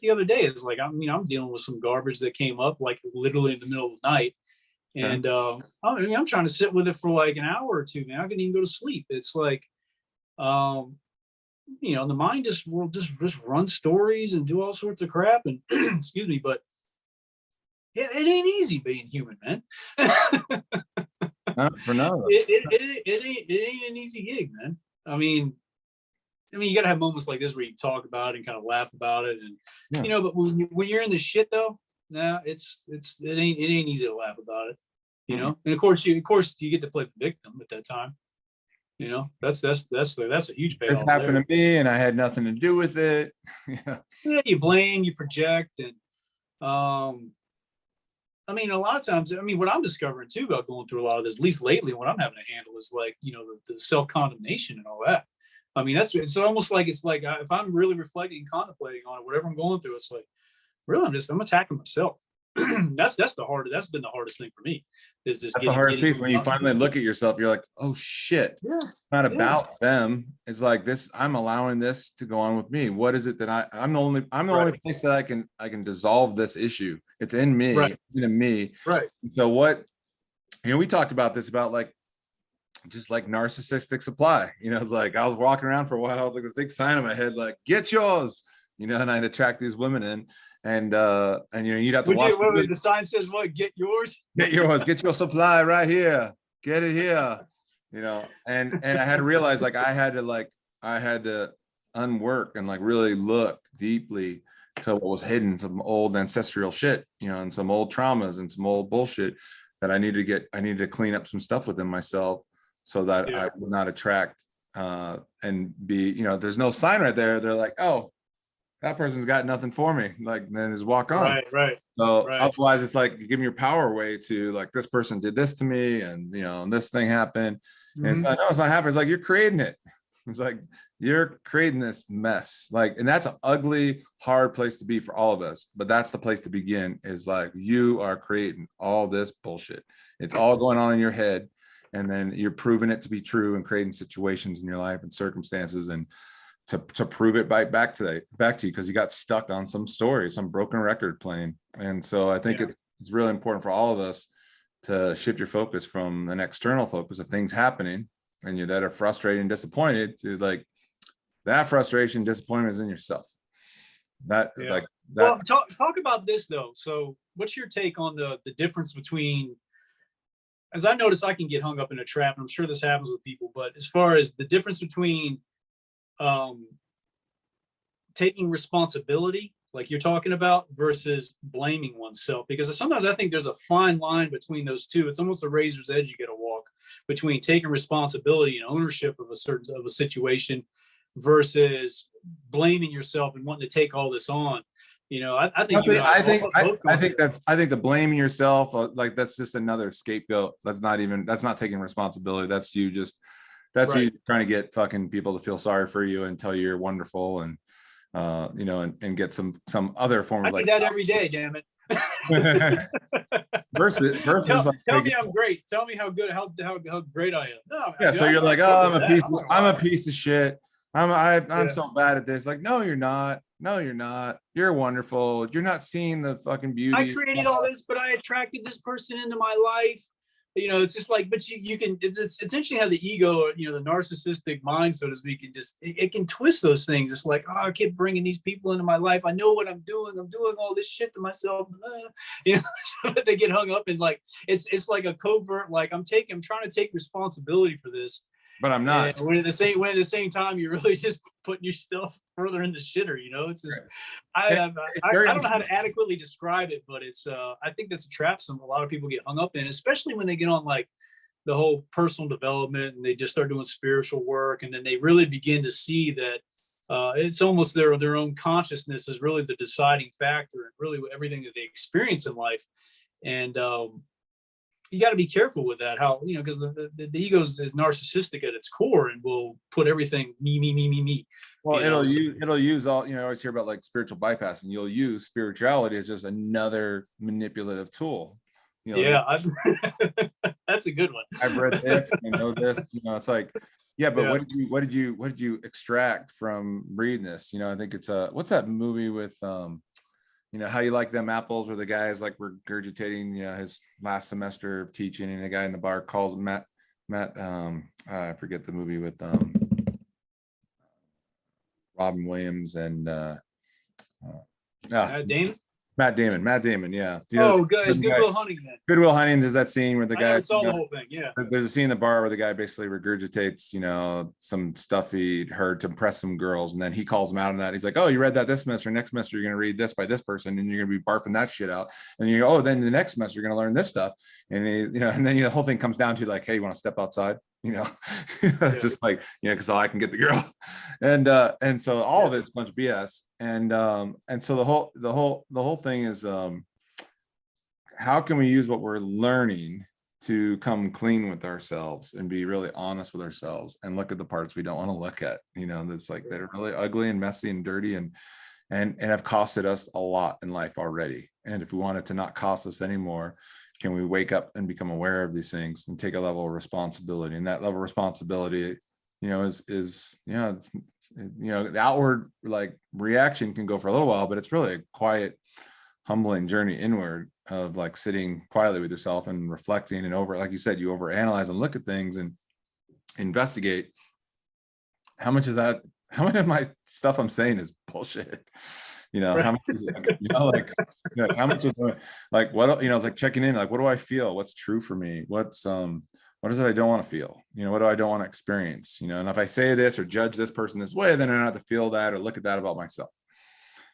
the other day, it's like, I'm dealing with some garbage that came up like literally in the middle of the night. And I'm trying to sit with it for like an hour or two, man. I couldn't even go to sleep. It's like, the mind will just run stories and do all sorts of crap. And excuse me, but it ain't easy being human, man. For now, it ain't an easy gig, man. I mean, you got to have moments like this where you talk about it and kind of laugh about it, and but when you're in the shit though, it ain't easy to laugh about it, And of course you get to play the victim at that time. That's a huge payoff. This happened to me, and I had nothing to do with it. Yeah, you blame, you project, and a lot of times, what I'm discovering too about going through a lot of this, at least lately, what I'm having to handle is like, the self-condemnation and all that. It's almost like, if I'm really reflecting and contemplating on it, whatever I'm going through, it's like, really, I'm attacking myself. That's been the hardest thing for me. Is this the hardest piece when you finally look at yourself, you're like, oh shit, it's not about them. It's like this, I'm allowing this to go on with me. What is it that I'm the only place that I can dissolve this issue. It's in me, in me. Right. And so what, we talked about this, about like, just like narcissistic supply, it's like I was walking around for a while, like this big sign in my head, like, get yours, and I'd attract these women in, and you'd have to watch. The sign says what? Get yours. Get yours. Get your supply right here. Get it here. And I had to realize, like, I had to unwork and like really look deeply to what was hidden, some old ancestral shit, and some old traumas and some old bullshit that I needed to clean up some stuff within myself, so that I would not attract and be, there's no sign right there. They're like, oh, that person's got nothing for me. Like, then just walk on. Right. So otherwise it's like, you give your power away to like, this person did this to me, and, and this thing happened. And it's like, no, it's not happening. It's like, you're creating it. It's like, you're creating this mess. Like, and that's an ugly, hard place to be for all of us. But that's the place to begin, is like, you are creating all this bullshit. It's all going on in your head. And then you're proving it to be true and creating situations in your life and circumstances, and to prove it back to you, because you got stuck on some story, some broken record playing. And so I think it's really important for all of us to shift your focus from an external focus of things happening and that are frustrated and disappointed, to like, that frustration, disappointment is in yourself. Well, talk about this though. So what's your take on the difference between, as I notice, I can get hung up in a trap, and I'm sure this happens with people, but as far as the difference between taking responsibility, like you're talking about, versus blaming oneself, because sometimes I think there's a fine line between those two. It's almost a razor's edge you got to walk between taking responsibility and ownership of a situation versus blaming yourself and wanting to take all this on. I think the blaming yourself, like, that's just another scapegoat. That's not taking responsibility. That's you you trying to get fucking people to feel sorry for you and tell you you're wonderful, and and get some other form of, like, I do that every day, damn it. versus tell me I'm great. Tell me how good, how great I am. No, so you're like, oh, I'm a piece of shit. I'm so bad at this. Like, no, you're not. No, you're not. You're wonderful. You're not seeing the fucking beauty. I created all this, but I attracted this person into my life. it's just like, but you can, it's interesting how the ego, the narcissistic mind, so to speak, it can twist those things. It's like, oh, I keep bringing these people into my life. I know what I'm doing. I'm doing all this shit to myself. But they get hung up in like, it's like a covert, like I'm trying to take responsibility for this. But I'm not. And when at the same time, you're really just putting yourself further in the shitter. It's just, right. I don't know how to adequately describe it, but it's I think that's a trap a lot of people get hung up in, especially when they get on like the whole personal development and they just start doing spiritual work, and then they really begin to see that it's almost their own consciousness is really the deciding factor and really everything that they experience in life. And you got to be careful with that, how, because the ego is narcissistic at its core and will put everything me. Well, it'll use all, I always hear about like spiritual bypassing. You'll use spirituality as just another manipulative tool. Yeah, that's a good one. I've read this, I know this, it's like, yeah, but yeah. What did you extract from reading this? I think it's what's that movie with How You Like Them Apples, where the guy is like regurgitating, his last semester of teaching, and the guy in the bar calls Matt, I forget the movie with Robin Williams and Matt Damon, yeah. Good. It's Good Will Hunting then. Good Will Hunting. There's that scene where the guy saw the whole thing. Yeah. There's a scene in the bar where the guy basically regurgitates, some stuff he heard to impress some girls, and then he calls him out on that. He's like, "Oh, you read that this semester. Next semester, you're gonna read this by this person, and you're gonna be barfing that shit out. And you go, oh, then the next semester, you're gonna learn this stuff." And and then the whole thing comes down to like, "Hey, you want to step outside?" Just like, because I can get the girl, and so all of it's a bunch of BS, and so the whole thing is, how can we use what we're learning to come clean with ourselves and be really honest with ourselves and look at the parts we don't want to look at, that's like that are really ugly and messy and dirty and have costed us a lot in life already. And if we want it to not cost us anymore, can we wake up and become aware of these things and take a level of responsibility? And that level of responsibility, is the outward like reaction can go for a little while, but it's really a quiet, humbling journey inward of like sitting quietly with yourself and reflecting and like you said, you overanalyze and look at things and investigate how much of my stuff I'm saying is bullshit. How much is how much of like what, it's like checking in, like, what do I feel? What's true for me? What is it I don't want to feel? What do I don't want to experience? And if I say this or judge this person this way, then I don't have to feel that or look at that about myself.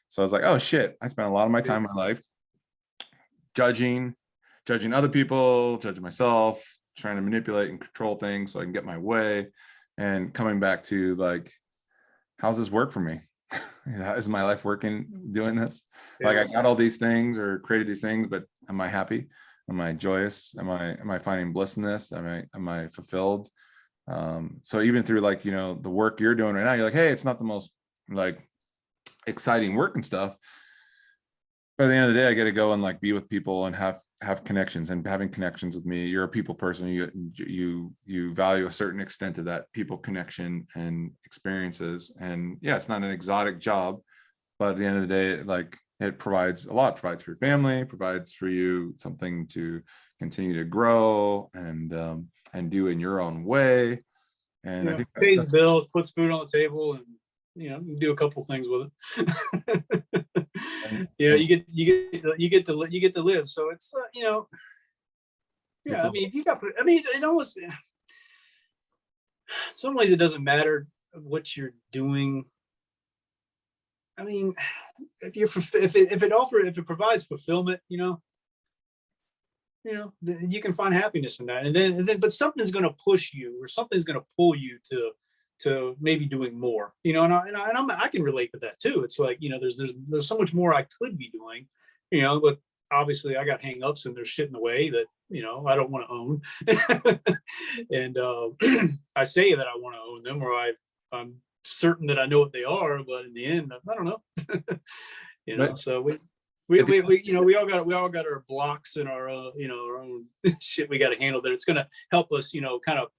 So I was like, oh shit, I spent a lot of my time in my life judging other people, judging myself, trying to manipulate and control things so I can get my way, and coming back to like, how's this work for me? Is my life working doing this? Like, I got all these things or created these things, but am I happy? Am I joyous? Am I finding bliss in this? Am I fulfilled? So even through like, the work you're doing right now, you're like, hey, it's not the most like exciting work and stuff, but at the end of the day, I get to go and like be with people and have connections, and having connections with me. You're a people person. You value a certain extent of that people connection and experiences. And yeah, it's not an exotic job, but at the end of the day, like, it provides a lot. It provides for your family, provides for you something to continue to grow and do in your own way. And I think pays the bills, puts food on the table, and you do a couple things with it. You get to live. So it's I mean, if you got, it almost, in some ways it doesn't matter what you're doing. I mean, if it provides fulfillment, you can find happiness in that. And then but something's going to push you, or something's going to pull you to maybe doing more, and I can relate to that too. It's like, there's so much more I could be doing, but obviously I got hang-ups and there's shit in the way that, I don't want to own. And I say that I want to own them, or I'm certain that I know what they are, but in the end, I don't know. So we all got our blocks and our our own shit we got to handle, that it's going to help us, kind of,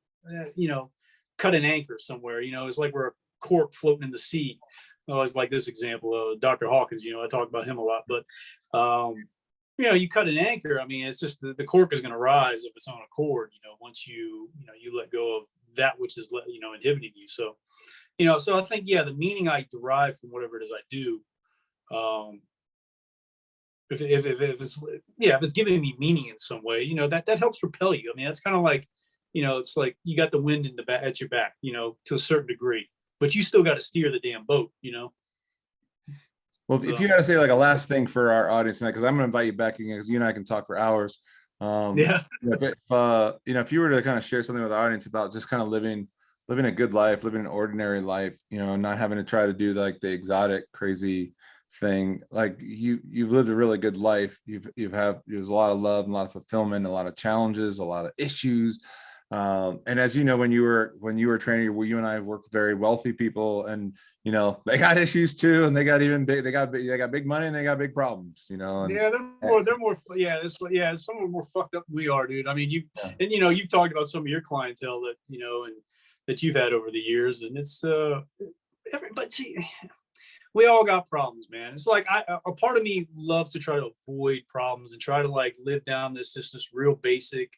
cut an anchor somewhere. It's like we're a cork floating in the sea. I always like this example of Dr. Hawkins. I talk about him a lot, but you cut an anchor. I mean, it's just the cork is going to rise of its own accord, once you let go of that which is, inhibiting you. So, so I think, the meaning I derive from whatever it is I do, if it's giving me meaning in some way, that helps propel you. I mean, that's kind of like, it's like you got the wind in at your back, to a certain degree, but you still got to steer the damn boat. Well, if you got to say like a last thing for our audience tonight, because I'm going to invite you back again, because you and I can talk for hours. If you were to kind of share something with the audience about just kind of living a good life, living an ordinary life, not having to try to do like the exotic, crazy thing. Like you've lived a really good life. There's a lot of love, and a lot of fulfillment, a lot of challenges, a lot of issues. And as you know, when you were training, you and I work with very wealthy people, and they got issues too, and they got big money, and they got big problems, and, they're more some are more fucked up than we are, dude. I mean, you've talked about some of your clientele that and that you've had over the years, and it's everybody. We all got problems, man. It's like a part of me loves to try to avoid problems and try to like live down this real basic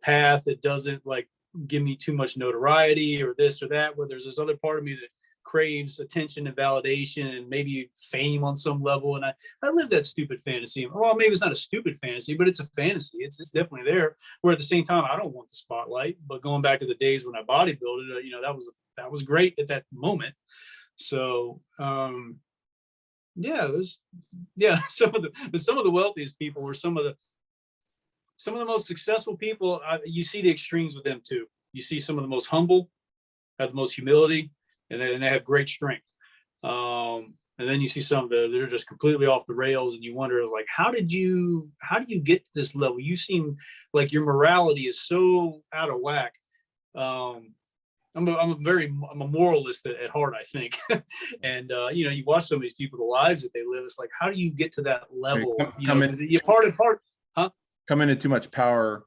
path that doesn't like give me too much notoriety or this or that, where there's this other part of me that craves attention and validation and maybe fame on some level. And I live that stupid fantasy. Well, maybe it's not a stupid fantasy, but it's a fantasy. It's definitely there, where at the same time, I don't want the spotlight. But going back to the days when I bodybuilded, that was great at that moment. So some of the wealthiest people were some of the most successful people. You see the extremes with them too. You see some of the most humble, have the most humility, and they have great strength. And then you see some that are just completely off the rails, and you wonder, like, how do you get to this level? You seem like your morality is so out of whack. I'm a moralist at heart, I think. And you watch some of these people, the lives that they live, it's like, how do you get to that level? Come into too much power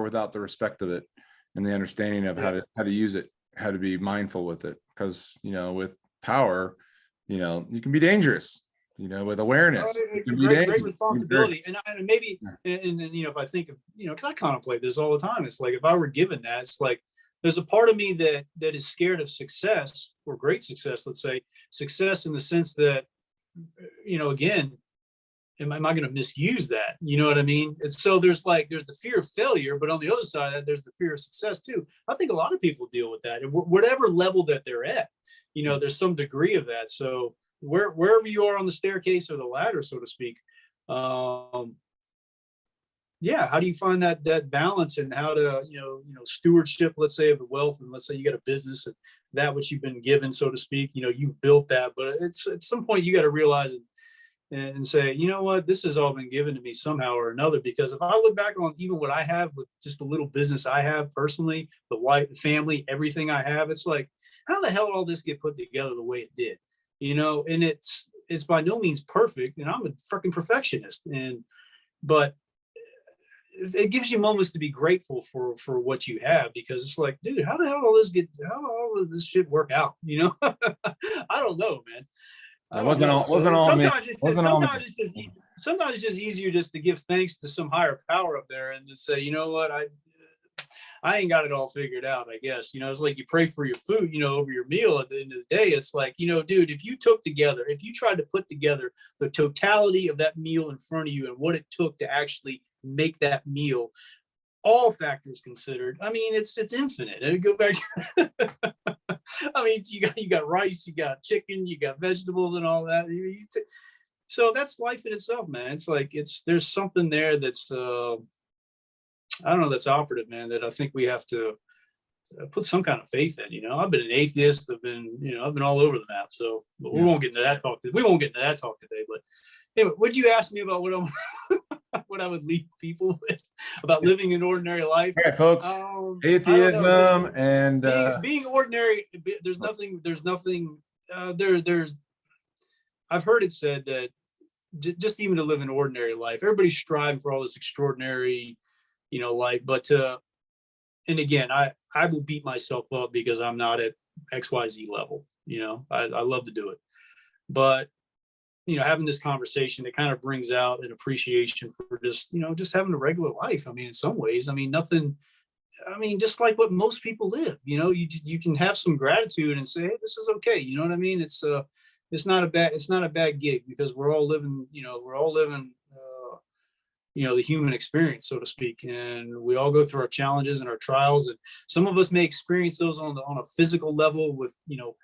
without the respect of it and the understanding of how to use it, how to be mindful with it. Because with power, you can be dangerous. With awareness, great responsibility. And maybe, and if I think of, because I contemplate this all the time, it's like, if I were given that, it's like, there's a part of me that is scared of success, or great success, let's say, success in the sense that, again, am I going to misuse that? You know what I mean? And so there's the fear of failure, but on the other side of that, there's the fear of success too. I think a lot of people deal with that, and whatever level that they're at, there's some degree of that. So wherever you are on the staircase or the ladder, so to speak, how do you find that balance, and how to stewardship, let's say, of the wealth, and let's say you got a business, and that which you've been given, so to speak, you've built that, but it's at some point you got to realize it and say, you know what, this has all been given to me somehow or another. Because if I look back on even what I have with just the little business I have personally, the wife, the family, everything I have, it's like, how the hell did all this get put together the way it did? And it's by no means perfect, and I'm a freaking perfectionist, but it gives you moments to be grateful for what you have, because it's like, dude, how the hell how all of this shit work out? I don't know, man. Sometimes it's just easier just to give thanks to some higher power up there and to say, you know what, I ain't got it all figured out, I guess. It's like you pray for your food, over your meal. At the end of the day, it's like, dude, if you tried to put together the totality of that meal in front of you and what it took to actually make that meal, all factors considered, I mean, it's infinite. And go back to, I mean, you got rice, you got chicken, you got vegetables, and all that. So that's life in itself, man. It's like there's something there that's I don't know, that's operative, man, that I think we have to put some kind of faith in. I've been an atheist. I've been all over the map. So, but we won't get into that talk. We won't get into that talk today. But anyway, would you ask me about what I would leave people with about living an ordinary life? All right, folks. Atheism and being ordinary. There's nothing. I've heard it said that just even to live an ordinary life, everybody's striving for all this extraordinary, life. But and again, I will beat myself up because I'm not at XYZ level. I love to do it, but having this conversation, it kind of brings out an appreciation for just, just having a regular life. I mean, in some ways, I mean, nothing, I mean, just like what most people live, you can have some gratitude and say, hey, this is okay. You know what I mean? It's not a bad gig, because we're all living, the human experience, so to speak. And we all go through our challenges and our trials. And some of us may experience those on a physical level with,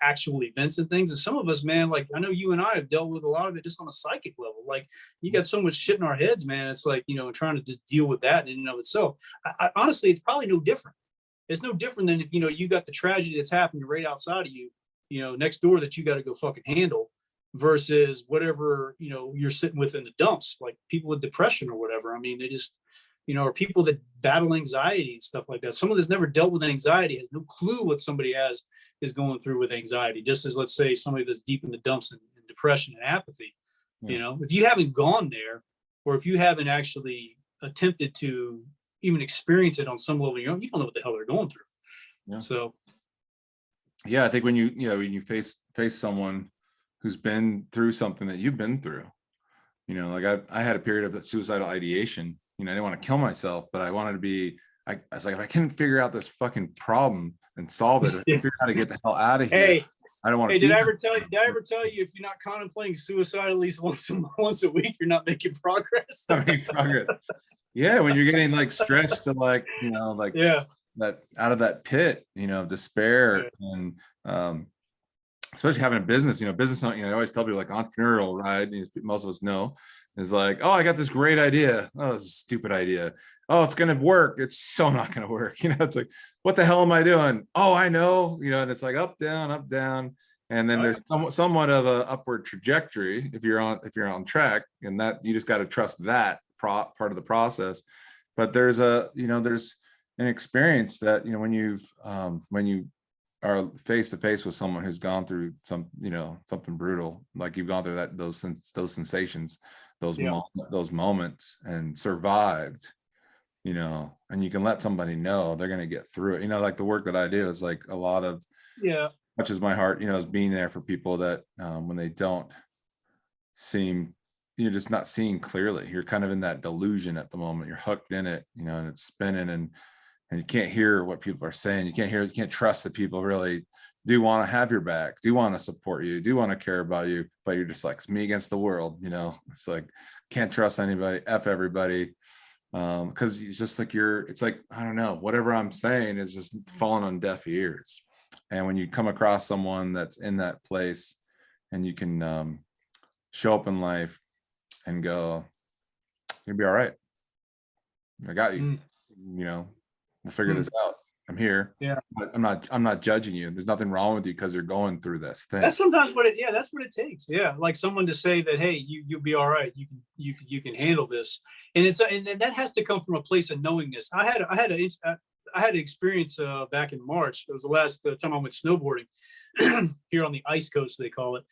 actual events and things. And some of us, man, like I know you and I have dealt with a lot of it just on a psychic level. Like you got so much shit in our heads, man. It's like, trying to just deal with that in and of itself. Honestly, it's probably no different. It's no different than if, you got the tragedy that's happening right outside of you, next door that you got to go fucking handle, versus whatever, you're sitting with in the dumps, like people with depression or whatever. I mean, they just, or people that battle anxiety and stuff like that. Someone that's never dealt with anxiety has no clue what somebody is going through with anxiety, just as, let's say, somebody that's deep in the dumps and depression and apathy. Yeah. If you haven't gone there, or if you haven't actually attempted to even experience it on some level, you don't know what the hell they're going through. Yeah. So yeah, I think when you face someone who's been through something that you've been through, like I had a period of that suicidal ideation. I didn't want to kill myself, but I wanted to be, I was like, if I can't figure out this fucking problem and solve it, figure out how to get the hell out of here. Hey, I don't want to. Hey, did I ever tell you if you're not contemplating suicide at least once a week, you're not making progress? Yeah, when you're getting like stretched to like, yeah, that out of that pit, of despair. Yeah. And especially having a business, business, I always tell people like entrepreneurial, right? Most of us know is like, oh, I got this great idea. Oh, it's a stupid idea. Oh, it's going to work. It's so not going to work. It's like, what the hell am I doing? Oh, I know, and it's like up, down, up, down. And then there's somewhat of a upward trajectory if you're on track, and that you just got to trust that part of the process. But there's there's an experience that, when you are face to face with someone who's gone through something brutal, like you've gone through those sensations, those moments, and survived, and you can let somebody know they're going to get through it. Like the work that I do is like a lot of, much as my heart, is being there for people that when they don't seem, you're just not seeing clearly, you're kind of in that delusion at the moment, you're hooked in it, and it's spinning, and you can't hear what people are saying. You can't trust that people really do want to have your back, do want to support you, do want to care about you, but you're just like, it's me against the world. It's like, can't trust anybody, F everybody. Cause it's just like it's like, I don't know, whatever I'm saying is just falling on deaf ears. And when you come across someone that's in that place, and you can show up in life and go, you'll be all right. I got you, we'll figure this out. I'm here. Yeah. I'm not judging you. There's nothing wrong with you because you're going through this thing. That's sometimes that's what it takes. Yeah. Like someone to say that, hey, you'll be all right. You can handle this. And and that has to come from a place of knowingness. I had an experience back in March. It was the last time I went snowboarding here on the ice coast, they call it.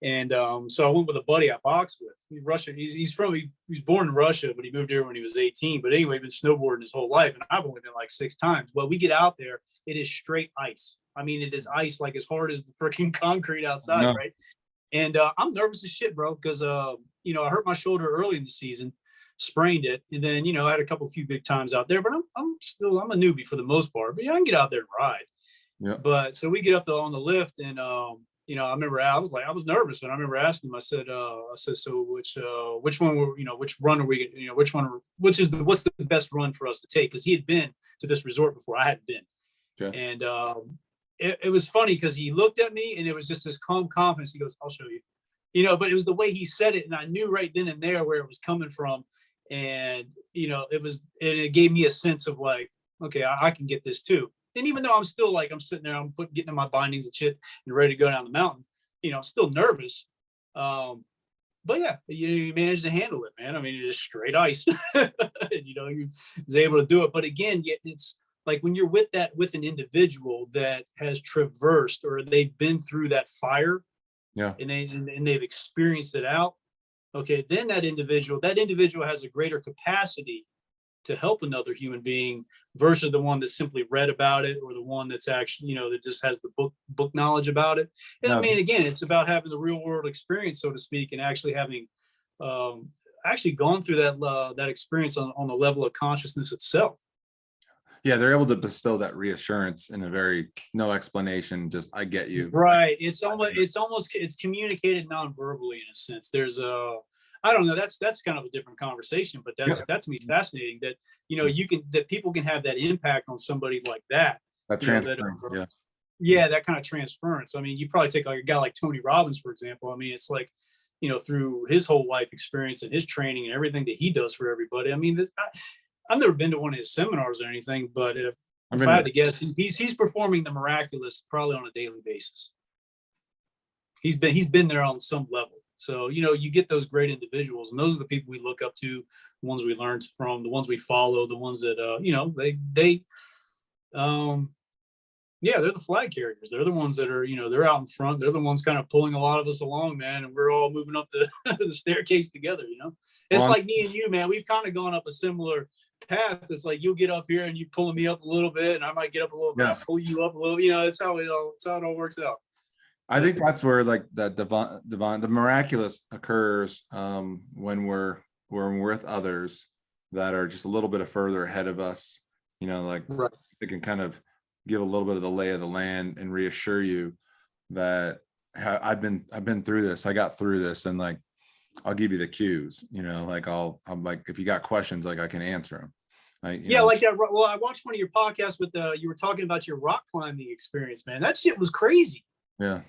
And so I went with a buddy I boxed with. He's born in Russia, but he moved here when he was 18. But anyway, been snowboarding his whole life, and I've only been like 6 times. Well, we get out there, it is straight ice. I mean, it is ice like as hard as the freaking concrete outside, right? And I'm nervous as shit, bro, because I hurt my shoulder early in the season, sprained it, and then I had a few big times out there. But I'm a newbie for the most part. But I can get out there and ride. Yeah. But so we get up on the lift, and I remember I was nervous, and I remember asking him. I said, so which one which run are we, what's the best run for us to take? Because he had been to this resort before, I hadn't been. Okay. And it was funny because he looked at me, and it was just this calm confidence. He goes, I'll show you, but it was the way he said it, and I knew right then and there where it was coming from, and it gave me a sense of like, okay, I can get this too. And even though I'm still like, I'm sitting there, I'm getting in my bindings and shit and ready to go down the mountain, I'm still nervous. But yeah, you managed to handle it, man. I mean, it's straight ice, and, you was able to do it. But again, it's like when you're with an individual that has traversed, or they've been through that fire, and they've experienced it out. Okay, then that individual has a greater capacity to help another human being versus the one that simply read about it, or the one that's actually, that just has the book knowledge about it. And No. I mean, again, it's about having the real world experience, so to speak, and actually having actually gone through that experience on the level of consciousness itself. Yeah, they're able to bestow that reassurance in a very no explanation, just I get you. Right. It's communicated non-verbally in a sense. There's I don't know, that's kind of a different conversation, but that to me fascinating that, you know, that people can have that impact on somebody like that. That transference, yeah, that kind of transference. I mean, you probably take like a guy like Tony Robbins, for example. I mean, it's like, you know, through his whole life experience and his training and everything that he does for everybody. I mean, I've never been to one of his seminars or anything, but if I had to guess, he's performing the miraculous probably on a daily basis. He's been there on some level. So, you know, you get those great individuals, and those are the people we look up to, the ones we learn from, the ones we follow, the ones that, you know, yeah, they're the flag carriers. They're the ones that are, you know, they're out in front. They're the ones kind of pulling a lot of us along, man. And we're all moving up the, the staircase together, you know. It's like me and you, man. We've kind of gone up a similar path. It's like you'll get up here and you pulling me up a little bit, and I might get up a little bit, I'll pull you up a little. You know, it's how it all works out. I think that's where like that divine, the miraculous occurs when we're with others that are just a little bit further ahead of us. You know, like they can kind of give a little bit of the lay of the land and reassure you that I've been through this. I got through this, and like I'll give you the cues. You know, like I'm like, if you got questions, like I can answer them. Like that. Well, I watched one of your podcasts with you were talking about your rock climbing experience, man. That shit was crazy. Yeah.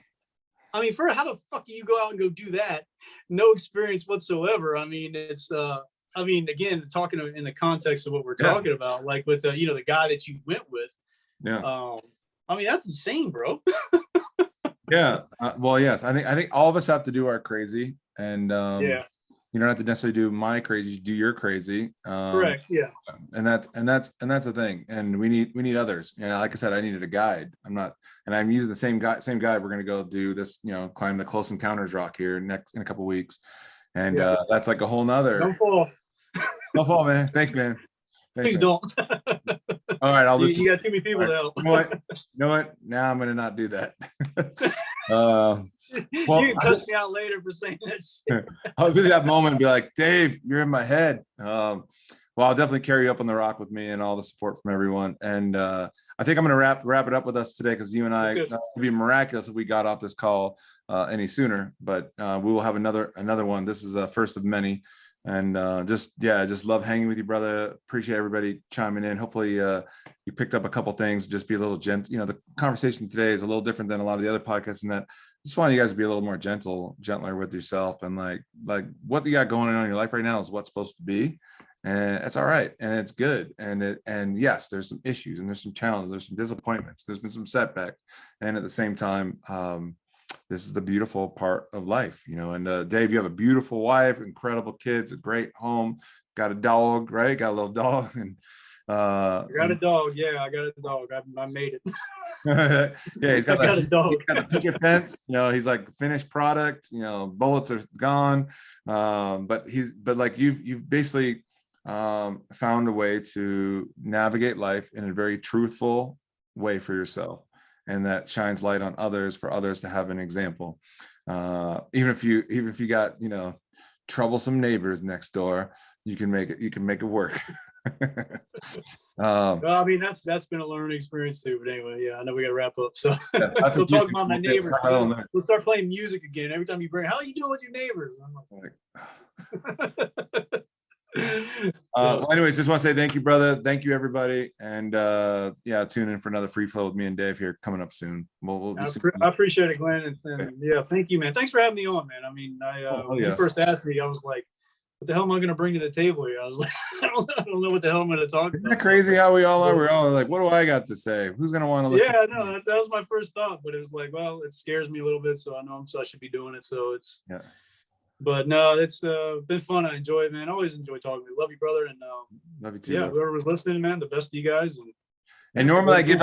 I mean, how the fuck do you go out and go do that? No experience whatsoever. I mean, it's I mean, again, talking in the context of what we're talking about, like with you know, the guy that you went with. Yeah. I mean, that's insane, bro. Yeah. Well, yes, I think all of us have to do our crazy, and you don't have to necessarily do my crazy, you do your crazy. Correct. Yeah. And that's the thing. And we need others. You know, like I said, I needed a guide. I'm using the same guide. We're going to go do this, you know, climb the Close Encounters rock here in a couple of weeks. And that's like a whole nother. Don't fall. Don't fall, man. Thanks, man. Please don't. All right, I'll listen. You got too many people to help. You know what? Now I'm going to not do that. Well, you can cuss me out later for saying that. I'll do that moment and be like, Dave, you're in my head. Well, I'll definitely carry you up on the rock with me and all the support from everyone. And I think I'm going to wrap it up with us today, because you and I, it'd be miraculous if we got off this call any sooner. But we will have another one. This is a first of many. And just love hanging with you, brother. Appreciate everybody chiming in. Hopefully you picked up a couple things. Just be a little gentle. You know, the conversation today is a little different than a lot of the other podcasts, in that I just want you guys to be a little more gentler with yourself, and like what you got going on in your life right now is what's supposed to be, and it's all right, and it's good. And yes, there's some issues, and there's some challenges, there's some disappointments, there's been some setbacks, and at the same time, this is the beautiful part of life, you know. And Dave, you have a beautiful wife, incredible kids, a great home, got a dog, right? Got a little dog, and I got a dog. Yeah, I got a dog. I made it. Yeah, he's got a dog. He's got a picket fence. You know, he's like finished product. You know, bullets are gone. But like you've basically found a way to navigate life in a very truthful way for yourself, and that shines light on others, for others to have an example. Even if you got, you know, troublesome neighbors next door, you can make it work. Well, I mean, that's been a learning experience too. But anyway, yeah, I know we got to wrap up. So we'll talk about my neighbors. We'll start playing music again every time you bring. How are you doing with your neighbors? I'm like, well, anyways, just want to say thank you, brother. Thank you, everybody, and tune in for another free flow with me and Dave here coming up soon. I appreciate it, Glenn, and yeah, thank you, man. Thanks for having me on, man. I mean, when you first asked me, I was like, what the hell am I going to bring to the table here? I was like, I don't know what the hell I'm going to talk about. Isn't that crazy how we all are? We're all like, what do I got to say? Who's going to want to listen? Yeah, no, that was my first thought, but it was like, well, it scares me a little bit, so I know I should be doing it. So it's, but no, it's been fun. I enjoy it, man. I always enjoy talking to you. Love you, brother. And love you too. Yeah, whoever was listening, man, the best of you guys. And normally I give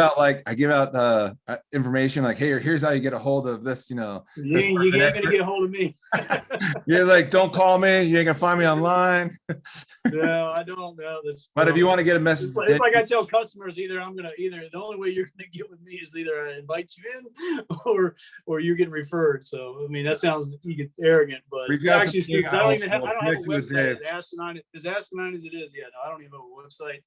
out information like, hey, here's how you get a hold of this, you know. You ain't gonna get a hold of me. You're like, don't call me. You ain't gonna find me online. No, I don't know this. But if you want to get a message, it's like I tell customers, either the only way you're gonna get with me is either I invite you in or you're getting referred. So I mean, that sounds arrogant, but actually, I don't have a website as asinine as it is. Yeah, no, I don't even have a website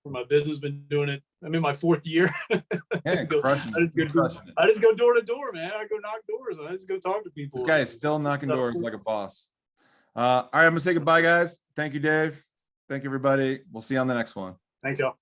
for my business. Been doing it. I'm in my 4th year. Yeah, I just go door to door, man. I go knock doors. I just go talk to people. This guy is still knocking doors like a boss. All right, I'm gonna say goodbye, guys. Thank you, Dave. Thank you, everybody. We'll see you on the next one. Thanks, y'all.